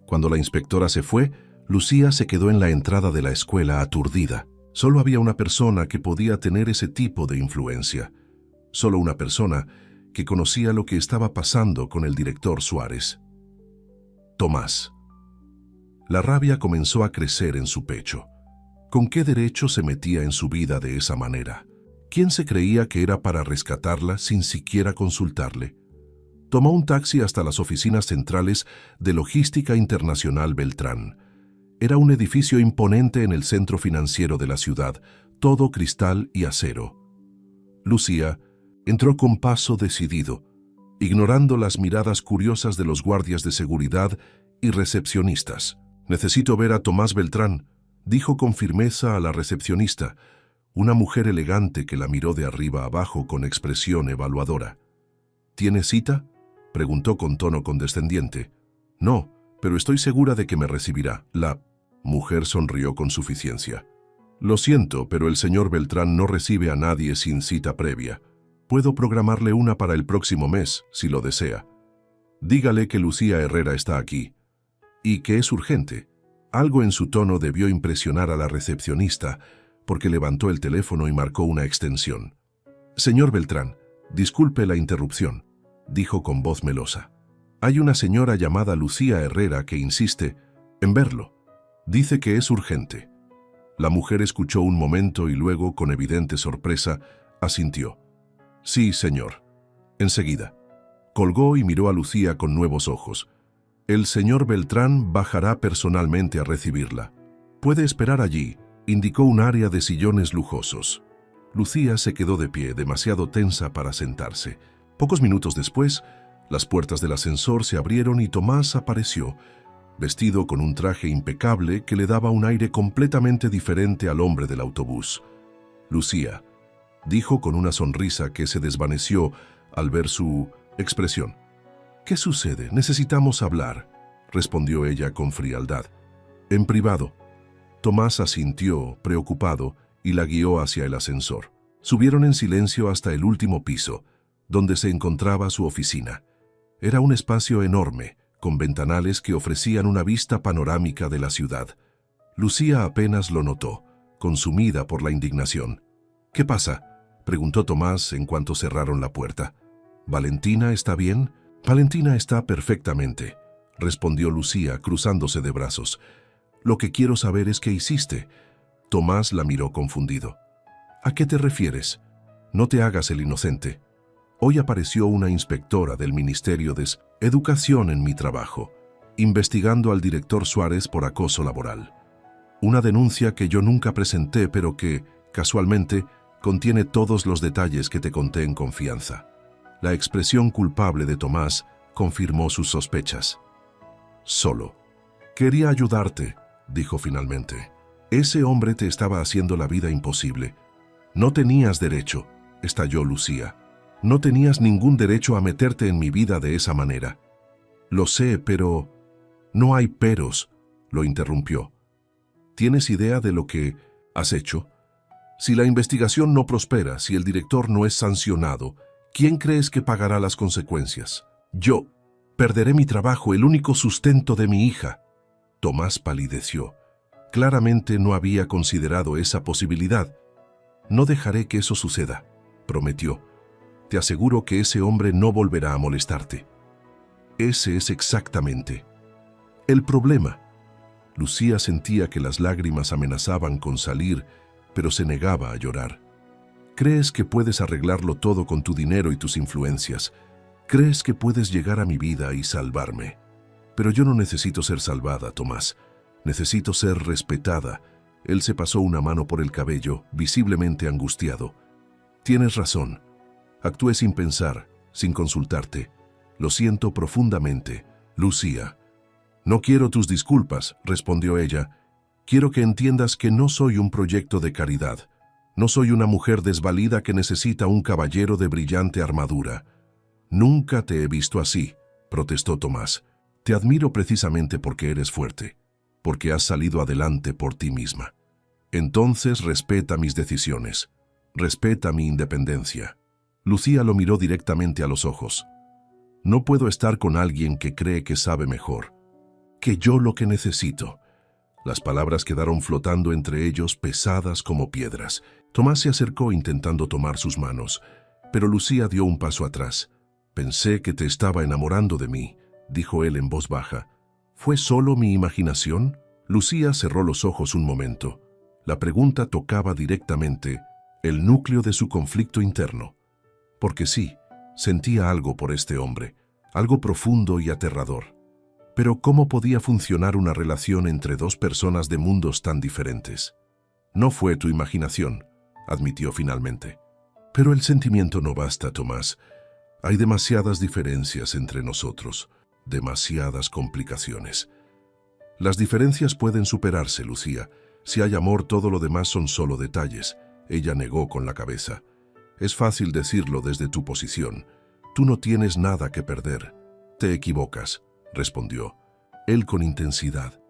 Cuando la inspectora se fue, Lucía se quedó en la entrada de la escuela aturdida. Solo había una persona que podía tener ese tipo de influencia. Solo una persona que conocía lo que estaba pasando con el director Suárez. Tomás. La rabia comenzó a crecer en su pecho. ¿Con qué derecho se metía en su vida de esa manera? ¿Quién se creía que era para rescatarla sin siquiera consultarle? Tomó un taxi hasta las oficinas centrales de Logística Internacional Beltrán. Era un edificio imponente en el centro financiero de la ciudad, todo cristal y acero. Lucía entró con paso decidido, ignorando las miradas curiosas de los guardias de seguridad y recepcionistas. «Necesito ver a Tomás Beltrán», dijo con firmeza a la recepcionista, una mujer elegante que la miró de arriba abajo con expresión evaluadora. «¿Tiene cita?», preguntó con tono condescendiente. «No, pero estoy segura de que me recibirá». La mujer sonrió con suficiencia. «Lo siento, pero el señor Beltrán no recibe a nadie sin cita previa. Puedo programarle una para el próximo mes, si lo desea. Dígale que Lucía Herrera está aquí y que es urgente». Algo en su tono debió impresionar a la recepcionista, porque levantó el teléfono y marcó una extensión. «Señor Beltrán, disculpe la interrupción», dijo con voz melosa. «Hay una señora llamada Lucía Herrera que insiste en verlo. Dice que es urgente». La mujer escuchó un momento y luego, con evidente sorpresa, asintió. «Sí, señor. Enseguida». Colgó y miró a Lucía con nuevos ojos. «El señor Beltrán bajará personalmente a recibirla. Puede esperar allí», indicó un área de sillones lujosos. Lucía se quedó de pie, demasiado tensa para sentarse. Pocos minutos después, las puertas del ascensor se abrieron y Tomás apareció, vestido con un traje impecable que le daba un aire completamente diferente al hombre del autobús. «Lucía», dijo con una sonrisa que se desvaneció al ver su expresión. «¿Qué sucede? Necesitamos hablar», respondió ella con frialdad. «En privado». Tomás asintió, preocupado, y la guió hacia el ascensor. Subieron en silencio hasta el último piso, donde se encontraba su oficina. Era un espacio enorme, con ventanales que ofrecían una vista panorámica de la ciudad. Lucía apenas lo notó, consumida por la indignación. «¿Qué pasa?», preguntó Tomás en cuanto cerraron la puerta. «¿Valentina está bien?». «Valentina está perfectamente», respondió Lucía, cruzándose de brazos. «Lo que quiero saber es qué hiciste». Tomás la miró confundido. «¿A qué te refieres? No te hagas el inocente. Hoy apareció una inspectora del Ministerio de Educación en mi trabajo, investigando al director Suárez por acoso laboral. Una denuncia que yo nunca presenté, pero que, casualmente, contiene todos los detalles que te conté en confianza». La expresión culpable de Tomás confirmó sus sospechas. «Solo quería ayudarte», dijo finalmente. «Ese hombre te estaba haciendo la vida imposible. No tenías derecho», estalló Lucía. «No tenías ningún derecho a meterte en mi vida de esa manera». «Lo sé, pero…». «No hay peros», lo interrumpió. «¿Tienes idea de lo que has hecho? Si la investigación no prospera, si el director no es sancionado, ¿quién crees que pagará las consecuencias? Yo. Perderé mi trabajo, el único sustento de mi hija». Tomás palideció. Claramente no había considerado esa posibilidad. «No dejaré que eso suceda», prometió. «Te aseguro que ese hombre no volverá a molestarte». Ese es exactamente el problema. Lucía sentía que las lágrimas amenazaban con salir, pero se negaba a llorar. Crees que puedes arreglarlo todo con tu dinero y tus influencias. Crees que puedes llegar a mi vida y salvarme. Pero yo no necesito ser salvada, Tomás. Necesito ser respetada. Él se pasó una mano por el cabello, visiblemente angustiado. Tienes razón. Actué sin pensar, sin consultarte. Lo siento profundamente, Lucía. No quiero tus disculpas, respondió ella. Quiero que entiendas que no soy un proyecto de caridad. No soy una mujer desvalida que necesita un caballero de brillante armadura. Nunca te he visto así, protestó Tomás. Te admiro precisamente porque eres fuerte, porque has salido adelante por ti misma. Entonces respeta mis decisiones, respeta mi independencia. Lucía lo miró directamente a los ojos. No puedo estar con alguien que cree que sabe mejor que yo lo que necesito. Las palabras quedaron flotando entre ellos, pesadas como piedras. Tomás se acercó intentando tomar sus manos, pero Lucía dio un paso atrás. Pensé que te estaba enamorando de mí, dijo él en voz baja. ¿Fue solo mi imaginación? Lucía cerró los ojos un momento. La pregunta tocaba directamente el núcleo de su conflicto interno. Porque sí, sentía algo por este hombre, algo profundo y aterrador. Pero ¿cómo podía funcionar una relación entre dos personas de mundos tan diferentes? No fue tu imaginación, admitió finalmente. Pero el sentimiento no basta, Tomás. Hay demasiadas diferencias entre nosotros, demasiadas complicaciones. Las diferencias pueden superarse, Lucía. Si hay amor, todo lo demás son solo detalles. Ella negó con la cabeza. Es fácil decirlo desde tu posición. Tú no tienes nada que perder. Te equivocas, respondió. Él con intensidad.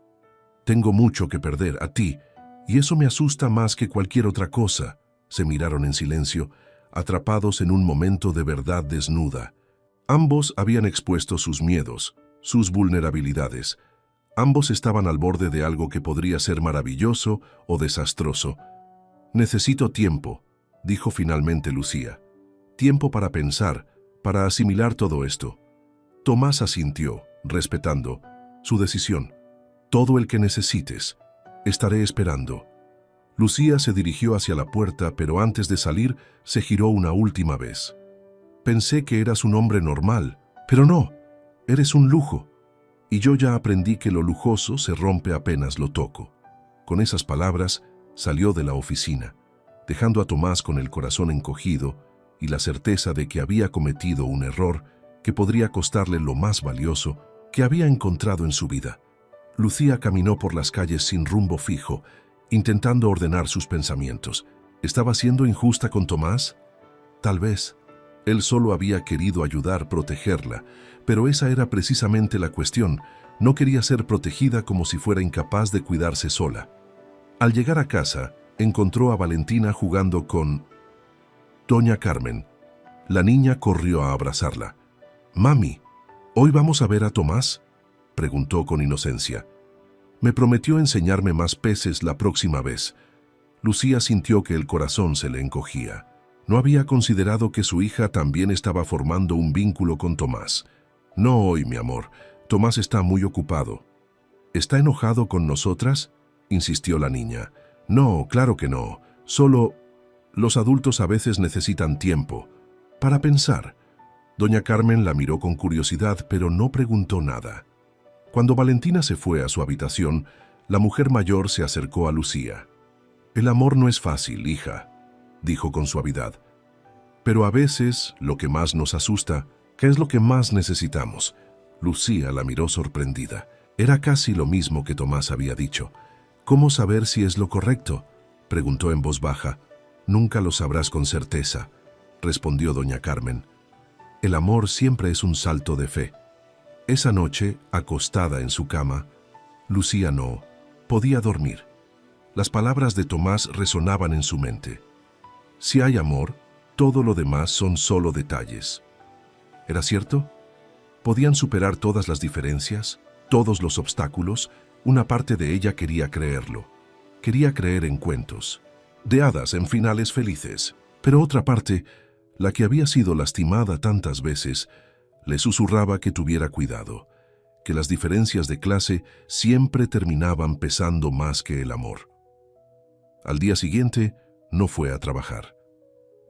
Tengo mucho que perder, a ti, y eso me asusta más que cualquier otra cosa. Se miraron en silencio, atrapados en un momento de verdad desnuda. Ambos habían expuesto sus miedos, sus vulnerabilidades. Ambos estaban al borde de algo que podría ser maravilloso o desastroso. Necesito tiempo, dijo finalmente Lucía. Tiempo para pensar, para asimilar todo esto. Tomás asintió, respetando su decisión. Todo el que necesites. Estaré esperando. Lucía se dirigió hacia la puerta, pero antes de salir, se giró una última vez. Pensé que eras un hombre normal, pero no, eres un lujo. Y yo ya aprendí que lo lujoso se rompe apenas lo toco. Con esas palabras, salió de la oficina, dejando a Tomás con el corazón encogido y la certeza de que había cometido un error que podría costarle lo más valioso que había encontrado en su vida. Lucía caminó por las calles sin rumbo fijo, intentando ordenar sus pensamientos. ¿Estaba siendo injusta con Tomás? Tal vez. Él solo había querido ayudar, protegerla, pero esa era precisamente la cuestión. No quería ser protegida como si fuera incapaz de cuidarse sola. Al llegar a casa, encontró a Valentina jugando con Doña Carmen. La niña corrió a abrazarla. «Mami, ¿hoy vamos a ver a Tomás?», preguntó con inocencia. «Me prometió enseñarme más peces la próxima vez». Lucía sintió que el corazón se le encogía. No había considerado que su hija también estaba formando un vínculo con Tomás. «No hoy, mi amor. Tomás está muy ocupado». «¿Está enojado con nosotras?», insistió la niña. «No, claro que no. Solo los adultos a veces necesitan tiempo para pensar». Doña Carmen la miró con curiosidad, pero no preguntó nada. Cuando Valentina se fue a su habitación, la mujer mayor se acercó a Lucía. «El amor no es fácil, hija», dijo con suavidad. «Pero a veces, lo que más nos asusta, ¿qué es lo que más necesitamos?». Lucía la miró sorprendida. Era casi lo mismo que Tomás había dicho. «¿Cómo saber si es lo correcto?», preguntó en voz baja. «Nunca lo sabrás con certeza», respondió doña Carmen. «El amor siempre es un salto de fe». Esa noche, acostada en su cama, Lucía no podía dormir. Las palabras de Tomás resonaban en su mente. Si hay amor, todo lo demás son solo detalles. ¿Era cierto? ¿Podían superar todas las diferencias, todos los obstáculos? Una parte de ella quería creerlo. Quería creer en cuentos, de hadas en finales felices. Pero otra parte, la que había sido lastimada tantas veces, le susurraba que tuviera cuidado, que las diferencias de clase siempre terminaban pesando más que el amor. Al día siguiente, no fue a trabajar.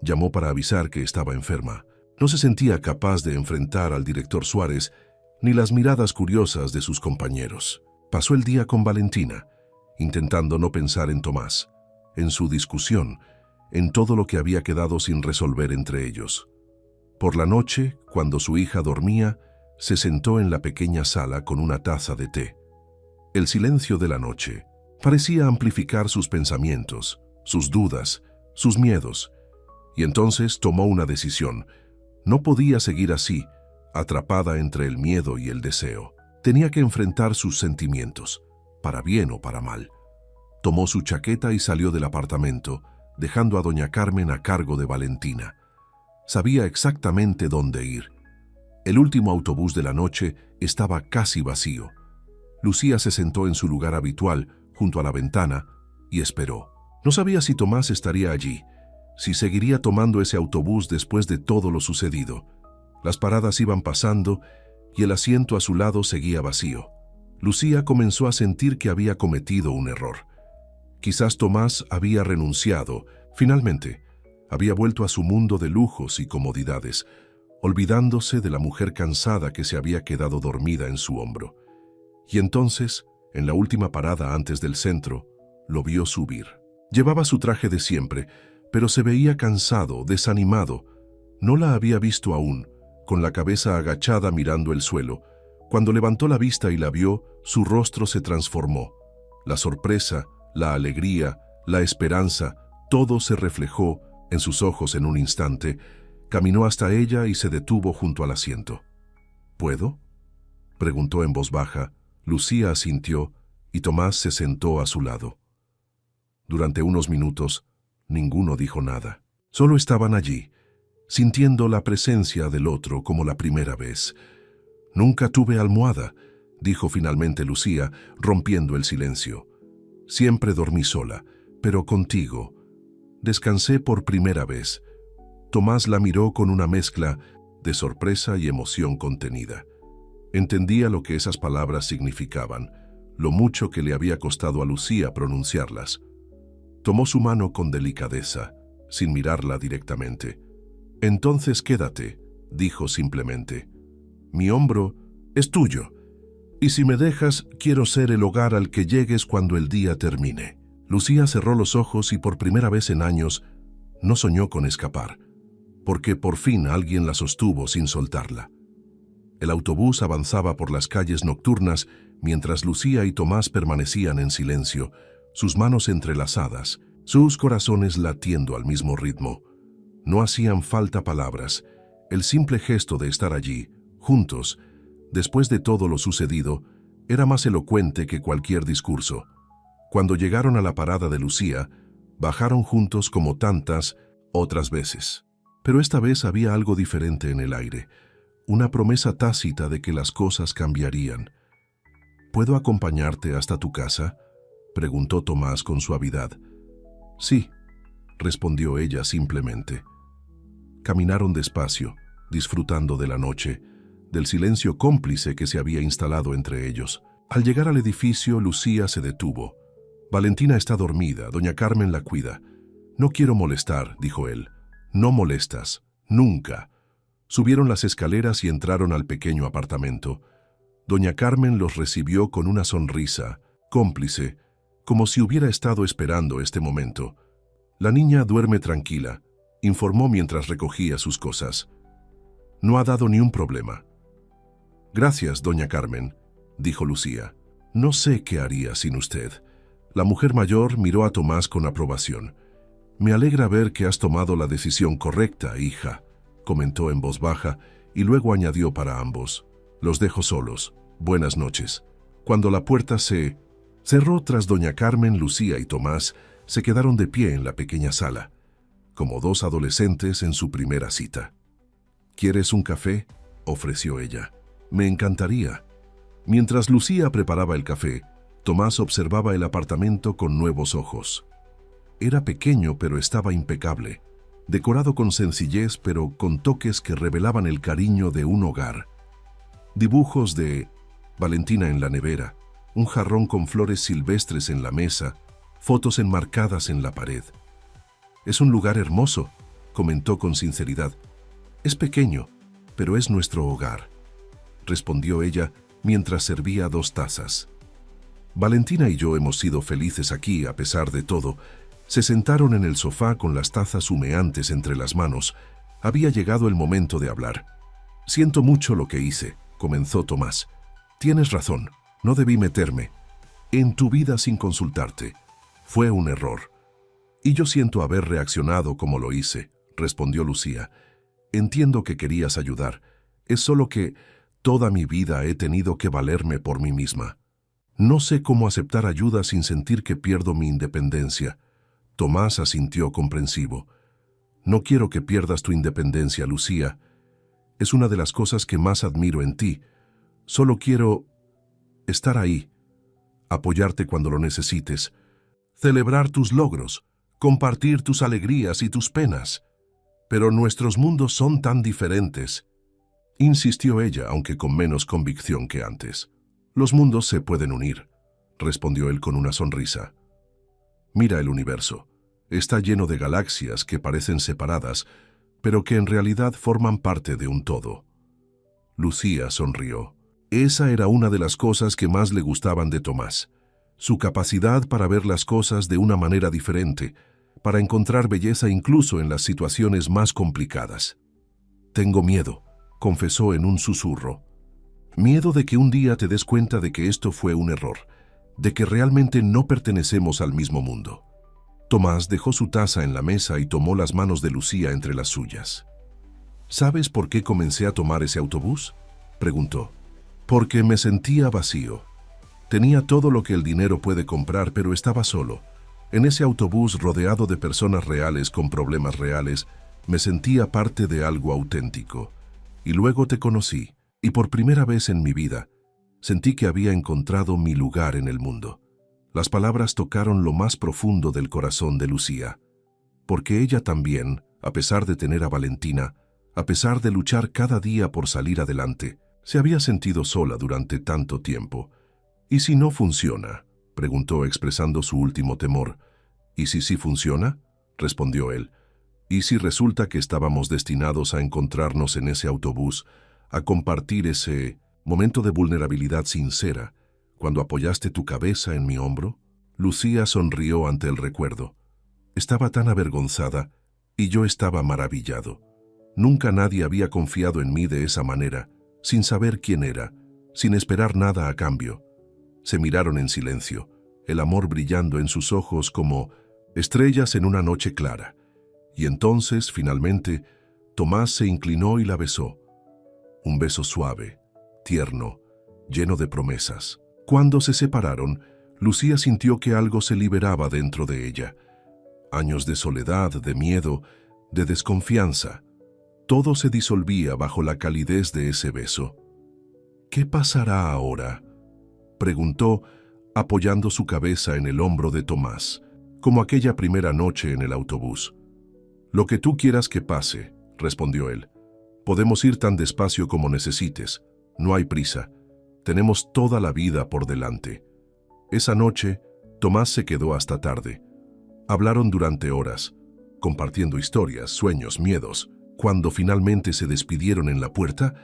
Llamó para avisar que estaba enferma. No se sentía capaz de enfrentar al director Suárez ni las miradas curiosas de sus compañeros. Pasó el día con Valentina, intentando no pensar en Tomás, en su discusión, en todo lo que había quedado sin resolver entre ellos. Por la noche, cuando su hija dormía, se sentó en la pequeña sala con una taza de té. El silencio de la noche parecía amplificar sus pensamientos, sus dudas, sus miedos, y entonces tomó una decisión. No podía seguir así, atrapada entre el miedo y el deseo. Tenía que enfrentar sus sentimientos, para bien o para mal. Tomó su chaqueta y salió del apartamento, dejando a doña Carmen a cargo de Valentina. Sabía exactamente dónde ir. El último autobús de la noche estaba casi vacío. Lucía se sentó en su lugar habitual, junto a la ventana, y esperó. No sabía si Tomás estaría allí, si seguiría tomando ese autobús después de todo lo sucedido. Las paradas iban pasando y el asiento a su lado seguía vacío. Lucía comenzó a sentir que había cometido un error. Quizás Tomás había renunciado. Finalmente, había vuelto a su mundo de lujos y comodidades, olvidándose de la mujer cansada que se había quedado dormida en su hombro. Y entonces, en la última parada antes del centro, lo vio subir. Llevaba su traje de siempre, pero se veía cansado, desanimado. No la había visto aún, con la cabeza agachada mirando el suelo. Cuando levantó la vista y la vio, su rostro se transformó. La sorpresa, la alegría, la esperanza, todo se reflejó en sus ojos en un instante. Caminó hasta ella y se detuvo junto al asiento. ¿Puedo?, preguntó en voz baja. Lucía asintió y Tomás se sentó a su lado. Durante unos minutos, ninguno dijo nada. Solo estaban allí, sintiendo la presencia del otro como la primera vez. «Nunca tuve almohada», dijo finalmente Lucía, rompiendo el silencio. «Siempre dormí sola, pero contigo. Descansé por primera vez». Tomás la miró con una mezcla de sorpresa y emoción contenida. Entendía lo que esas palabras significaban, lo mucho que le había costado a Lucía pronunciarlas. Tomó su mano con delicadeza, sin mirarla directamente. «Entonces quédate», dijo simplemente. «Mi hombro es tuyo, y si me dejas, quiero ser el hogar al que llegues cuando el día termine». Lucía cerró los ojos y por primera vez en años no soñó con escapar, porque por fin alguien la sostuvo sin soltarla. El autobús avanzaba por las calles nocturnas mientras Lucía y Tomás permanecían en silencio, sus manos entrelazadas, sus corazones latiendo al mismo ritmo. No hacían falta palabras. El simple gesto de estar allí, juntos, después de todo lo sucedido, era más elocuente que cualquier discurso. Cuando llegaron a la parada de Lucía, bajaron juntos como tantas otras veces. Pero esta vez había algo diferente en el aire, una promesa tácita de que las cosas cambiarían. «¿Puedo acompañarte hasta tu casa?», preguntó Tomás con suavidad. «Sí», respondió ella simplemente. Caminaron despacio, disfrutando de la noche, del silencio cómplice que se había instalado entre ellos. Al llegar al edificio, Lucía se detuvo. «Valentina está dormida, doña Carmen la cuida». «No quiero molestar», dijo él. «No molestas, nunca». Subieron las escaleras y entraron al pequeño apartamento. Doña Carmen los recibió con una sonrisa, cómplice, como si hubiera estado esperando este momento. «La niña duerme tranquila», informó mientras recogía sus cosas. «No ha dado ni un problema». «Gracias, doña Carmen», dijo Lucía. «No sé qué haría sin usted». La mujer mayor miró a Tomás con aprobación. «Me alegra ver que has tomado la decisión correcta, hija», comentó en voz baja y luego añadió para ambos. «Los dejo solos. Buenas noches». Cuando la puerta se cerró tras doña Carmen, Lucía y Tomás se quedaron de pie en la pequeña sala, como dos adolescentes en su primera cita. «¿Quieres un café?», ofreció ella. «Me encantaría». Mientras Lucía preparaba el café, Tomás observaba el apartamento con nuevos ojos. Era pequeño, pero estaba impecable, decorado con sencillez, pero con toques que revelaban el cariño de un hogar. Dibujos de Valentina en la nevera, un jarrón con flores silvestres en la mesa, fotos enmarcadas en la pared. «Es un lugar hermoso», comentó con sinceridad. Es pequeño, pero es nuestro hogar, respondió ella mientras servía 2 tazas. Valentina y yo hemos sido felices aquí a pesar de todo. Se sentaron en el sofá con las tazas humeantes entre las manos. Había llegado el momento de hablar. Siento mucho lo que hice, comenzó Tomás. Tienes razón, no debí meterme en tu vida sin consultarte. Fue un error. Y yo siento haber reaccionado como lo hice, respondió Lucía. Entiendo que querías ayudar. Es solo que toda mi vida he tenido que valerme por mí misma. No sé cómo aceptar ayuda sin sentir que pierdo mi independencia. Tomás asintió comprensivo. No quiero que pierdas tu independencia, Lucía. Es una de las cosas que más admiro en ti. Solo quiero estar ahí, apoyarte cuando lo necesites, celebrar tus logros, compartir tus alegrías y tus penas. Pero nuestros mundos son tan diferentes, insistió ella, aunque con menos convicción que antes. Los mundos se pueden unir, respondió él con una sonrisa. Mira el universo. Está lleno de galaxias que parecen separadas, pero que en realidad forman parte de un todo. Lucía sonrió. Esa era una de las cosas que más le gustaban de Tomás. Su capacidad para ver las cosas de una manera diferente, para encontrar belleza incluso en las situaciones más complicadas. Tengo miedo, confesó en un susurro. Miedo de que un día te des cuenta de que esto fue un error, de que realmente no pertenecemos al mismo mundo. Tomás dejó su taza en la mesa y tomó las manos de Lucía entre las suyas. ¿Sabes por qué comencé a tomar ese autobús?, preguntó. Porque me sentía vacío. Tenía todo lo que el dinero puede comprar, pero estaba solo. En ese autobús rodeado de personas reales con problemas reales, me sentía parte de algo auténtico. Y luego te conocí, y por primera vez en mi vida, sentí que había encontrado mi lugar en el mundo. Las palabras tocaron lo más profundo del corazón de Lucía, porque ella también, a pesar de tener a Valentina, a pesar de luchar cada día por salir adelante, se había sentido sola durante tanto tiempo. ¿Y si no funciona?, preguntó expresando su último temor. ¿Y si sí funciona?, respondió él. ¿Y si resulta que estábamos destinados a encontrarnos en ese autobús, a compartir ese momento de vulnerabilidad sincera, cuando apoyaste tu cabeza en mi hombro? Lucía sonrió ante el recuerdo. Estaba tan avergonzada y yo estaba maravillado. Nunca nadie había confiado en mí de esa manera, sin saber quién era, sin esperar nada a cambio. Se miraron en silencio, el amor brillando en sus ojos como estrellas en una noche clara. Y entonces, finalmente, Tomás se inclinó y la besó. Un beso suave, tierno, lleno de promesas. Cuando se separaron, Lucía sintió que algo se liberaba dentro de ella. Años de soledad, de miedo, de desconfianza. Todo se disolvía bajo la calidez de ese beso. ¿Qué pasará ahora?, preguntó, apoyando su cabeza en el hombro de Tomás, como aquella primera noche en el autobús. Lo que tú quieras que pase, respondió él. Podemos ir tan despacio como necesites. No hay prisa. Tenemos toda la vida por delante. Esa noche, Tomás se quedó hasta tarde. Hablaron durante horas, compartiendo historias, sueños, miedos. Cuando finalmente se despidieron en la puerta,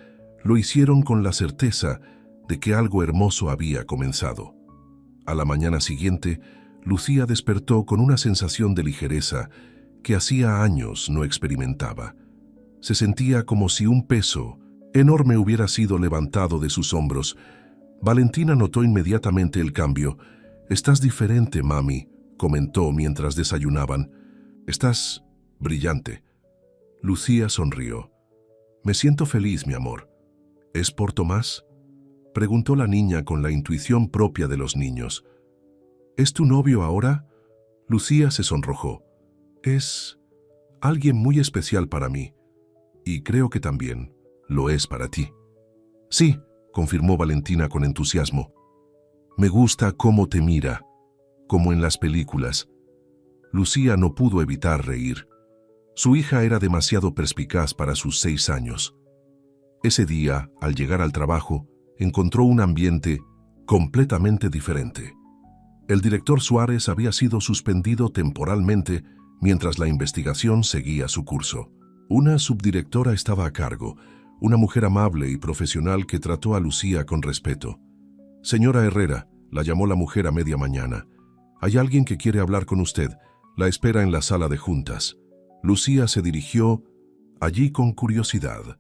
lo hicieron con la certeza de que algo hermoso había comenzado. A la mañana siguiente, Lucía despertó con una sensación de ligereza que hacía años no experimentaba. Se sentía como si un peso enorme hubiera sido levantado de sus hombros. Valentina notó inmediatamente el cambio. «Estás diferente, mami», comentó mientras desayunaban. «Estás brillante». Lucía sonrió. «Me siento feliz, mi amor». «¿Es por Tomás?», preguntó la niña con la intuición propia de los niños. «¿Es tu novio ahora?». Lucía se sonrojó. «Es alguien muy especial para mí, y creo que también lo es para ti». «Sí», confirmó Valentina con entusiasmo. «Me gusta cómo te mira, como en las películas». Lucía no pudo evitar reír. Su hija era demasiado perspicaz para sus 6 años. Ese día, al llegar al trabajo, encontró un ambiente completamente diferente. El director Suárez había sido suspendido temporalmente mientras la investigación seguía su curso. Una subdirectora estaba a cargo, una mujer amable y profesional que trató a Lucía con respeto. «Señora Herrera», la llamó la mujer a media mañana. «Hay alguien que quiere hablar con usted. La espera en la sala de juntas». Lucía se dirigió allí con curiosidad.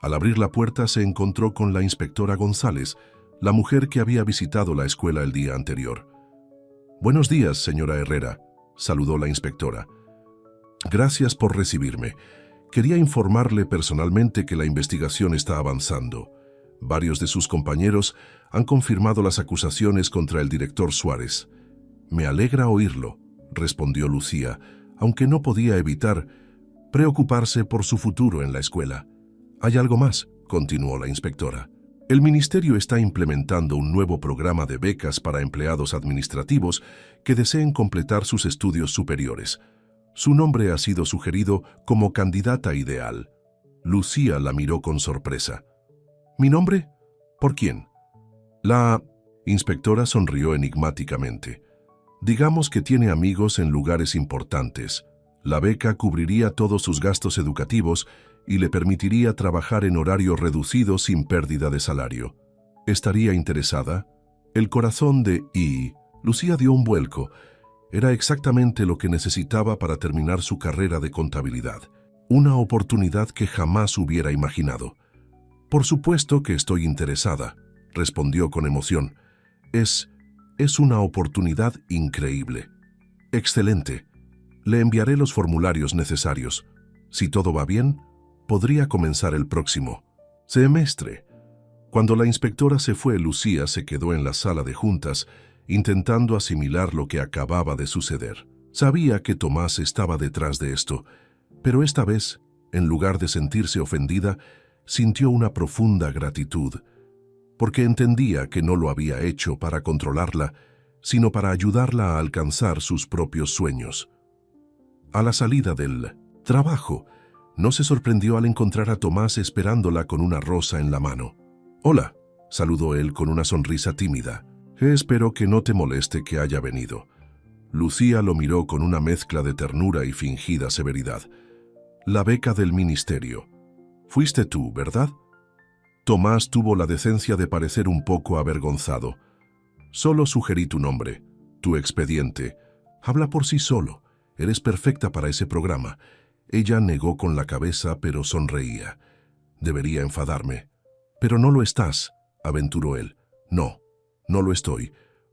Al abrir la puerta se encontró con la inspectora González, la mujer que había visitado la escuela el día anterior. «Buenos días, señora Herrera», saludó la inspectora. «Gracias por recibirme. Quería informarle personalmente que la investigación está avanzando. Varios de sus compañeros han confirmado las acusaciones contra el director Suárez». «Me alegra oírlo», respondió Lucía, aunque no podía evitar preocuparse por su futuro en la escuela. «¿Hay algo más?», continuó la inspectora. «El ministerio está implementando un nuevo programa de becas para empleados administrativos que deseen completar sus estudios superiores. Su nombre ha sido sugerido como candidata ideal». Lucía la miró con sorpresa. «¿Mi nombre? ¿Por quién?». La inspectora sonrió enigmáticamente. «Digamos que tiene amigos en lugares importantes. La beca cubriría todos sus gastos educativos y le permitiría trabajar en horario reducido sin pérdida de salario. ¿Estaría interesada?». El corazón de Lucía dio un vuelco. Era exactamente lo que necesitaba para terminar su carrera de contabilidad. Una oportunidad que jamás hubiera imaginado. «Por supuesto que estoy interesada», respondió con emoción. Es una oportunidad increíble». «Excelente. Le enviaré los formularios necesarios. Si todo va bien, podría comenzar el próximo semestre». Cuando la inspectora se fue, Lucía se quedó en la sala de juntas, intentando asimilar lo que acababa de suceder. Sabía que Tomás estaba detrás de esto, pero esta vez, en lugar de sentirse ofendida, sintió una profunda gratitud, porque entendía que no lo había hecho para controlarla, sino para ayudarla a alcanzar sus propios sueños. A la salida del trabajo, no se sorprendió al encontrar a Tomás esperándola con una rosa en la mano. «Hola», saludó él con una sonrisa tímida. «Espero que no te moleste que haya venido». Lucía lo miró con una mezcla de ternura y fingida severidad. «La beca del ministerio. Fuiste tú, ¿verdad?». Tomás tuvo la decencia de parecer un poco avergonzado. «Solo sugerí tu nombre, tu expediente. Habla por sí solo. Eres perfecta para ese programa». Ella negó con la cabeza, pero sonreía. «Debería enfadarme». «Pero no lo estás», aventuró él. «No, no lo estoy,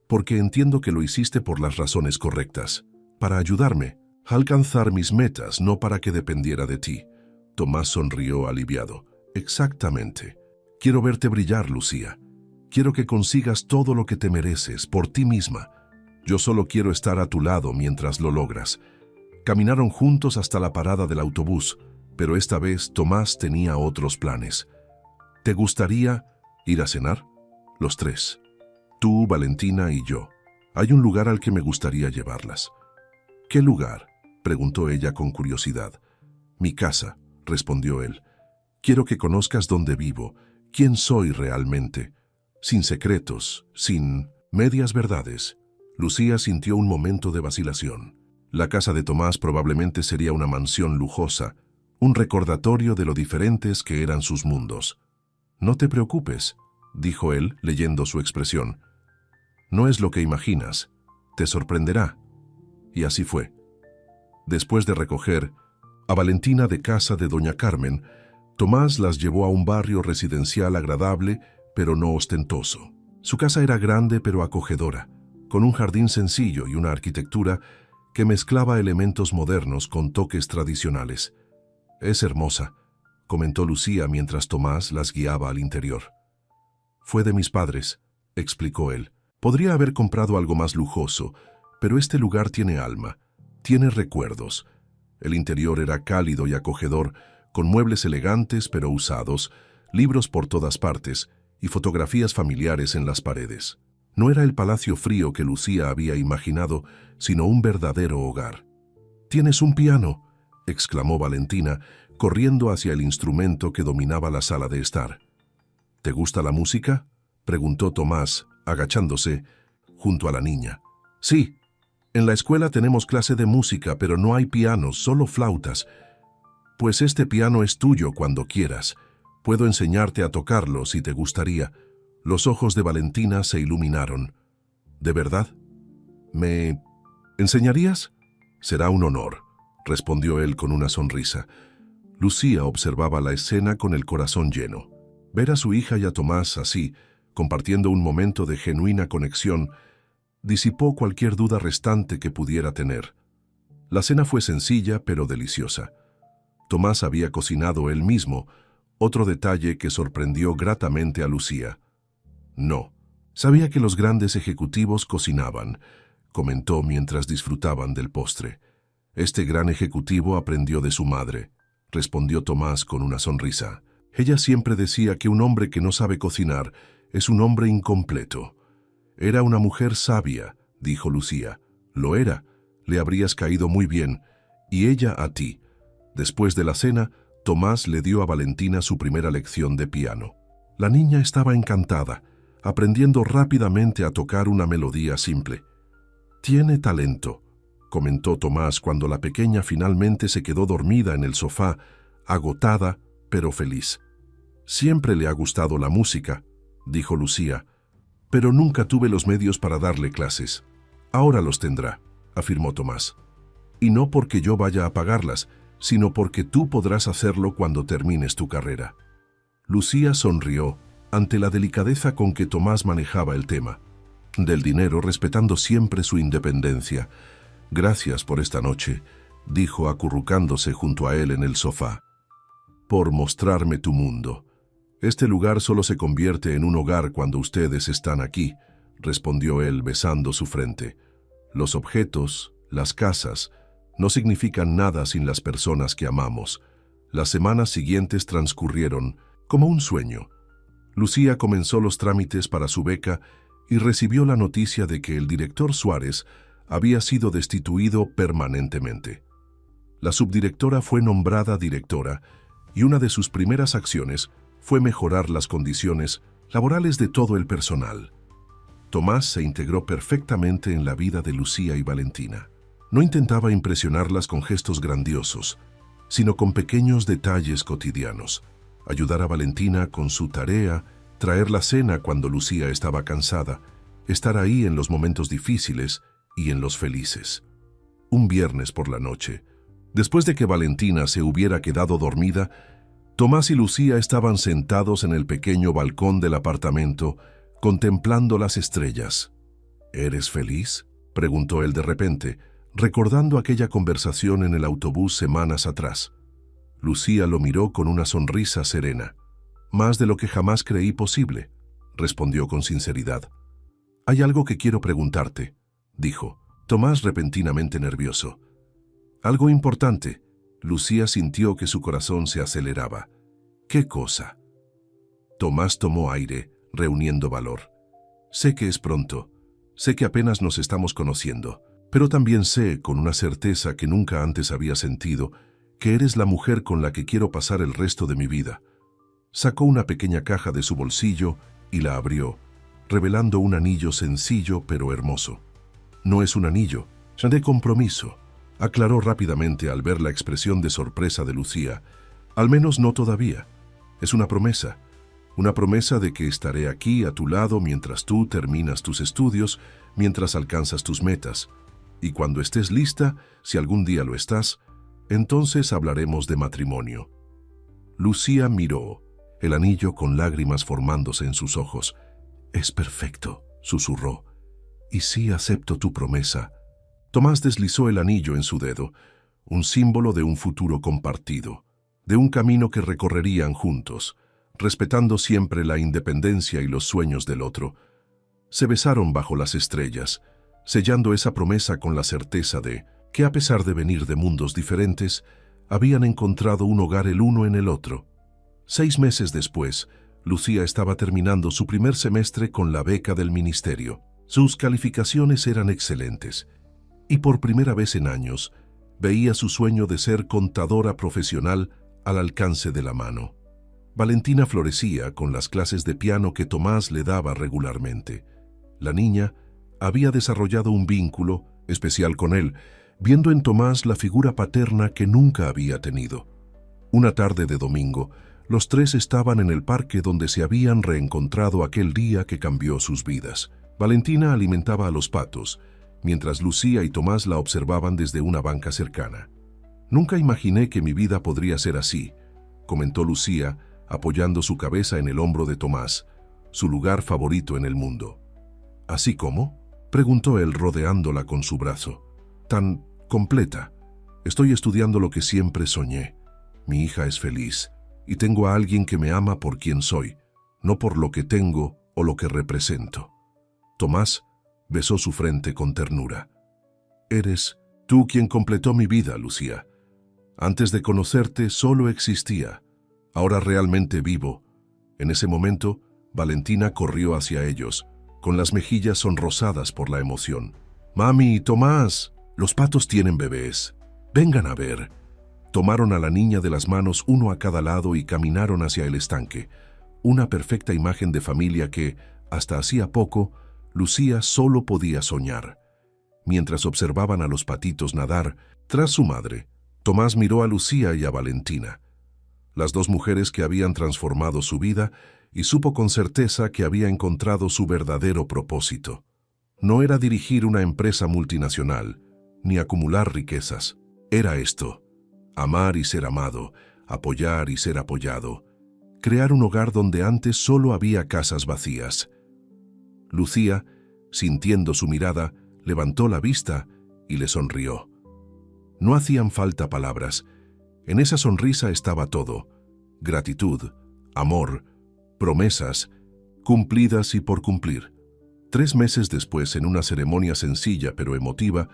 porque entiendo que lo hiciste por las razones correctas. Para ayudarme a alcanzar mis metas, no para que dependiera de ti». Tomás sonrió aliviado. «Exactamente. Quiero verte brillar, Lucía. Quiero que consigas todo lo que te mereces por ti misma. Yo solo quiero estar a tu lado mientras lo logras». Caminaron juntos hasta la parada del autobús, pero esta vez Tomás tenía otros planes. «¿Te gustaría ir a cenar? Los tres. Tú, Valentina y yo. Hay un lugar al que me gustaría llevarlas». «¿Qué lugar?», preguntó ella con curiosidad. «Mi casa», respondió él. «Quiero que conozcas dónde vivo, quién soy realmente. Sin secretos, sin medias verdades». Lucía sintió un momento de vacilación. La casa de Tomás probablemente sería una mansión lujosa, un recordatorio de lo diferentes que eran sus mundos. «No te preocupes», dijo él, leyendo su expresión. «No es lo que imaginas. Te sorprenderá». Y así fue. Después de recoger a Valentina de casa de doña Carmen, Tomás las llevó a un barrio residencial agradable, pero no ostentoso. Su casa era grande pero acogedora, con un jardín sencillo y una arquitectura que mezclaba elementos modernos con toques tradicionales. «Es hermosa», comentó Lucía mientras Tomás las guiaba al interior. «Fue de mis padres», explicó él. «Podría haber comprado algo más lujoso, pero este lugar tiene alma, tiene recuerdos». El interior era cálido y acogedor, con muebles elegantes pero usados, libros por todas partes y fotografías familiares en las paredes. No era el palacio frío que Lucía había imaginado, sino un verdadero hogar. «¿Tienes un piano?», exclamó Valentina, corriendo hacia el instrumento que dominaba la sala de estar. «¿Te gusta la música?», preguntó Tomás, agachándose junto a la niña. «Sí, En la escuela tenemos clase de música, pero no hay pianos, solo flautas. Pues este piano es tuyo cuando quieras. Puedo enseñarte a tocarlo si te gustaría. Los ojos de Valentina se iluminaron. ¿De verdad? ¿Me enseñarías? Será un honor, respondió él con una sonrisa. Lucía observaba la escena con el corazón lleno. Ver a su hija y a Tomás así, compartiendo un momento de genuina conexión, disipó cualquier duda restante que pudiera tener. La cena fue sencilla pero deliciosa. Tomás había cocinado él mismo, otro detalle que sorprendió gratamente a Lucía. No, sabía que los grandes ejecutivos cocinaban, comentó mientras disfrutaban del postre. Este gran ejecutivo aprendió de su madre, respondió Tomás con una sonrisa. Ella siempre decía que un hombre que no sabe cocinar es un hombre incompleto. Era una mujer sabia, dijo Lucía. Lo era, le habrías caído muy bien, y ella a ti. Después de la cena, Tomás le dio a Valentina su primera lección de piano. La niña estaba encantada, aprendiendo rápidamente a tocar una melodía simple. Tiene talento, comentó Tomás cuando la pequeña finalmente se quedó dormida en el sofá, agotada pero feliz. Siempre le ha gustado la música, dijo Lucía, pero nunca tuve los medios para darle clases. Ahora los tendrá, afirmó Tomás. Y no porque yo vaya a pagarlas, sino porque tú podrás hacerlo cuando termines tu carrera. Lucía sonrió ante la delicadeza con que Tomás manejaba el tema. Del dinero, respetando siempre su independencia. Gracias por esta noche, dijo acurrucándose junto a él en el sofá. Por mostrarme tu mundo. Este lugar solo se convierte en un hogar cuando ustedes están aquí, respondió él besando su frente. Los objetos, las casas, no significan nada sin las personas que amamos. Las semanas siguientes transcurrieron como un sueño. Lucía comenzó los trámites para su beca y recibió la noticia de que el director Suárez había sido destituido permanentemente. La subdirectora fue nombrada directora y una de sus primeras acciones fue mejorar las condiciones laborales de todo el personal. Tomás se integró perfectamente en la vida de Lucía y Valentina. No intentaba impresionarlas con gestos grandiosos, sino con pequeños detalles cotidianos. Ayudar a Valentina con su tarea, traer la cena cuando Lucía estaba cansada, estar ahí en los momentos difíciles y en los felices. Un viernes por la noche, después de que Valentina se hubiera quedado dormida, Tomás y Lucía estaban sentados en el pequeño balcón del apartamento, contemplando las estrellas. ¿Eres feliz?, preguntó él de repente, recordando aquella conversación en el autobús semanas atrás. Lucía lo miró con una sonrisa serena. Más de lo que jamás creí posible, respondió con sinceridad. Hay algo que quiero preguntarte, dijo, Tomás repentinamente nervioso. Algo importante. Lucía sintió que su corazón se aceleraba. ¿Qué cosa? Tomás tomó aire, reuniendo valor. Sé que es pronto, sé que apenas nos estamos conociendo, pero también sé, con una certeza que nunca antes había sentido, que eres la mujer con la que quiero pasar el resto de mi vida. Sacó una pequeña caja de su bolsillo y la abrió, revelando un anillo sencillo pero hermoso. No es un anillo, es de compromiso, aclaró rápidamente al ver la expresión de sorpresa de Lucía. Al menos no todavía. Es una promesa de que estaré aquí a tu lado mientras tú terminas tus estudios, mientras alcanzas tus metas. Y cuando estés lista, si algún día lo estás, entonces hablaremos de matrimonio. Lucía miró, el anillo con lágrimas formándose en sus ojos. Es perfecto, susurró. Y sí acepto tu promesa. Tomás deslizó el anillo en su dedo, un símbolo de un futuro compartido, de un camino que recorrerían juntos, respetando siempre la independencia y los sueños del otro. Se besaron bajo las estrellas, sellando esa promesa con la certeza de que, a pesar de venir de mundos diferentes, habían encontrado un hogar el uno en el otro. 6 meses después, Lucía estaba terminando su primer semestre con la beca del ministerio. Sus calificaciones eran excelentes, y por primera vez en años, veía su sueño de ser contadora profesional al alcance de la mano. Valentina florecía con las clases de piano que Tomás le daba regularmente. La niña había desarrollado un vínculo especial con él, viendo en Tomás la figura paterna que nunca había tenido. Una tarde de domingo, los tres estaban en el parque donde se habían reencontrado aquel día que cambió sus vidas. Valentina alimentaba a los patos, mientras Lucía y Tomás la observaban desde una banca cercana. «Nunca imaginé que mi vida podría ser así», comentó Lucía, apoyando su cabeza en el hombro de Tomás, su lugar favorito en el mundo. «¿Así cómo?», preguntó él rodeándola con su brazo. «Tan completa. Estoy estudiando lo que siempre soñé. Mi hija es feliz, y tengo a alguien que me ama por quien soy, no por lo que tengo o lo que represento». Tomás besó su frente con ternura. «Eres tú quien completó mi vida, Lucía. Antes de conocerte solo existía. Ahora realmente vivo». En ese momento, Valentina corrió hacia ellos, con las mejillas sonrosadas por la emoción. «Mami, Tomás, los patos tienen bebés. Vengan a ver». Tomaron a la niña de las manos uno a cada lado y caminaron hacia el estanque, una perfecta imagen de familia que, hasta hacía poco, Lucía solo podía soñar. Mientras observaban a los patitos nadar, tras su madre, Tomás miró a Lucía y a Valentina, las dos mujeres que habían transformado su vida, y supo con certeza que había encontrado su verdadero propósito. No era dirigir una empresa multinacional, ni acumular riquezas. Era esto: amar y ser amado, apoyar y ser apoyado, crear un hogar donde antes solo había casas vacías. Lucía, sintiendo su mirada, levantó la vista y le sonrió. No hacían falta palabras. En esa sonrisa estaba todo: gratitud, amor, promesas, cumplidas y por cumplir. 3 meses después, en una ceremonia sencilla pero emotiva,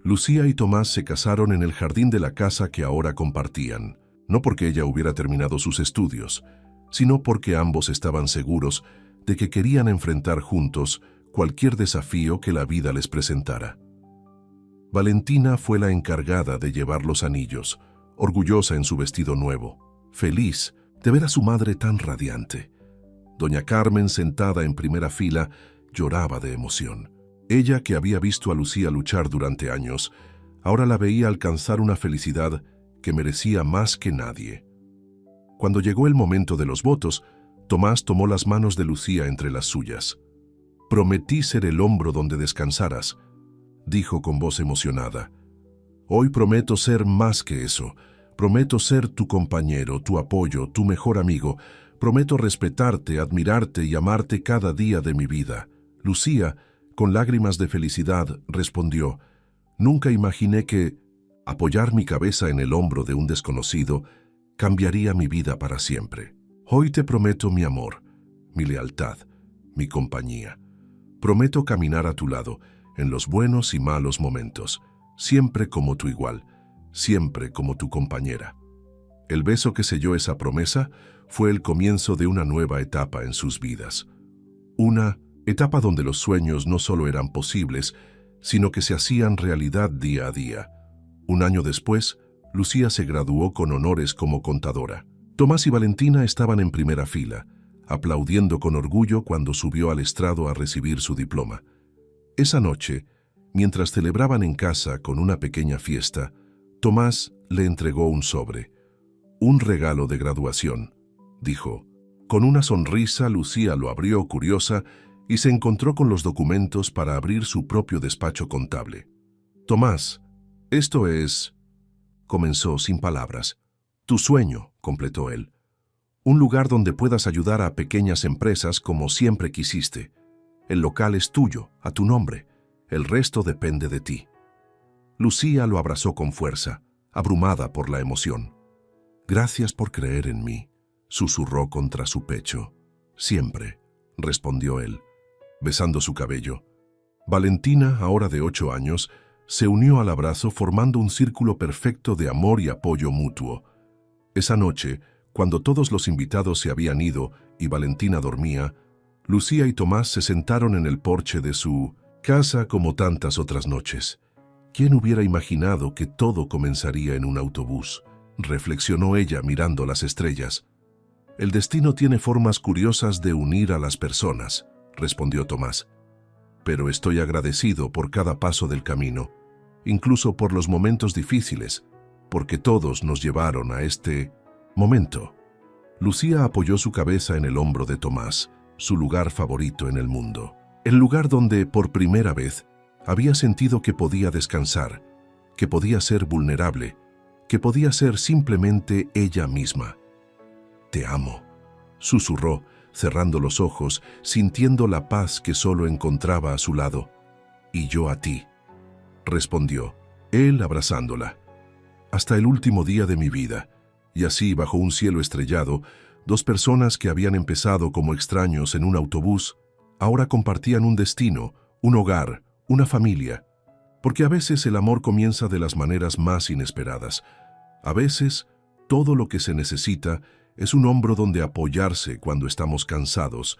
Lucía y Tomás se casaron en el jardín de la casa que ahora compartían, no porque ella hubiera terminado sus estudios, sino porque ambos estaban seguros de que querían enfrentar juntos cualquier desafío que la vida les presentara. Valentina fue la encargada de llevar los anillos, orgullosa en su vestido nuevo, feliz de ver a su madre tan radiante. Doña Carmen, sentada en primera fila, lloraba de emoción. Ella, que había visto a Lucía luchar durante años, ahora la veía alcanzar una felicidad que merecía más que nadie. Cuando llegó el momento de los votos, Tomás tomó las manos de Lucía entre las suyas. «Prometí ser el hombro donde descansaras», dijo con voz emocionada. «Hoy prometo ser más que eso. Prometo ser tu compañero, tu apoyo, tu mejor amigo. Prometo respetarte, admirarte y amarte cada día de mi vida». Lucía, con lágrimas de felicidad, respondió: «Nunca imaginé que apoyar mi cabeza en el hombro de un desconocido cambiaría mi vida para siempre. Hoy te prometo mi amor, mi lealtad, mi compañía. Prometo caminar a tu lado en los buenos y malos momentos, siempre como tu igual, siempre como tu compañera». El beso que selló esa promesa fue el comienzo de una nueva etapa en sus vidas. Una etapa donde los sueños no solo eran posibles, sino que se hacían realidad día a día. 1 año después, Lucía se graduó con honores como contadora. Tomás y Valentina estaban en primera fila, aplaudiendo con orgullo cuando subió al estrado a recibir su diploma. Esa noche, mientras celebraban en casa con una pequeña fiesta, Tomás le entregó un sobre. «Un regalo de graduación», dijo. Con una sonrisa, Lucía lo abrió curiosa y se encontró con los documentos para abrir su propio despacho contable. «Tomás, esto es…», comenzó sin palabras. «Tu sueño», completó él. «Un lugar donde puedas ayudar a pequeñas empresas como siempre quisiste. El local es tuyo, a tu nombre. El resto depende de ti». Lucía lo abrazó con fuerza, abrumada por la emoción. «Gracias por creer en mí», susurró contra su pecho. «Siempre», respondió él, besando su cabello. Valentina, ahora de 8 años, se unió al abrazo formando un círculo perfecto de amor y apoyo mutuo. Esa noche, cuando todos los invitados se habían ido y Valentina dormía, Lucía y Tomás se sentaron en el porche de su casa como tantas otras noches. ¿Quién hubiera imaginado que todo comenzaría en un autobús?, reflexionó ella mirando las estrellas. «El destino tiene formas curiosas de unir a las personas», respondió Tomás. «Pero estoy agradecido por cada paso del camino. incluso por los momentos difíciles, porque todos nos llevaron a este momento. Lucía apoyó su cabeza en el hombro de Tomás, su lugar favorito en el mundo. El lugar donde, por primera vez, había sentido que podía descansar, que podía ser vulnerable, que podía ser simplemente ella misma. «Te amo», susurró, cerrando los ojos, sintiendo la paz que solo encontraba a su lado. «Y yo a ti», respondió, él abrazándola. «Hasta el último día de mi vida». Y así, bajo un cielo estrellado, dos personas que habían empezado como extraños en un autobús, ahora compartían un destino, un hogar, una familia. Porque a veces el amor comienza de las maneras más inesperadas. A veces, todo lo que se necesita es un hombro donde apoyarse cuando estamos cansados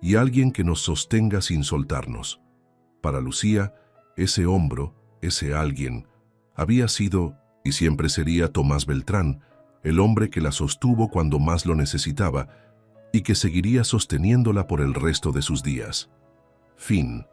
y alguien que nos sostenga sin soltarnos. Para Lucía, ese hombro, ese alguien, había sido y siempre sería Tomás Beltrán, el hombre que la sostuvo cuando más lo necesitaba y que seguiría sosteniéndola por el resto de sus días. Fin.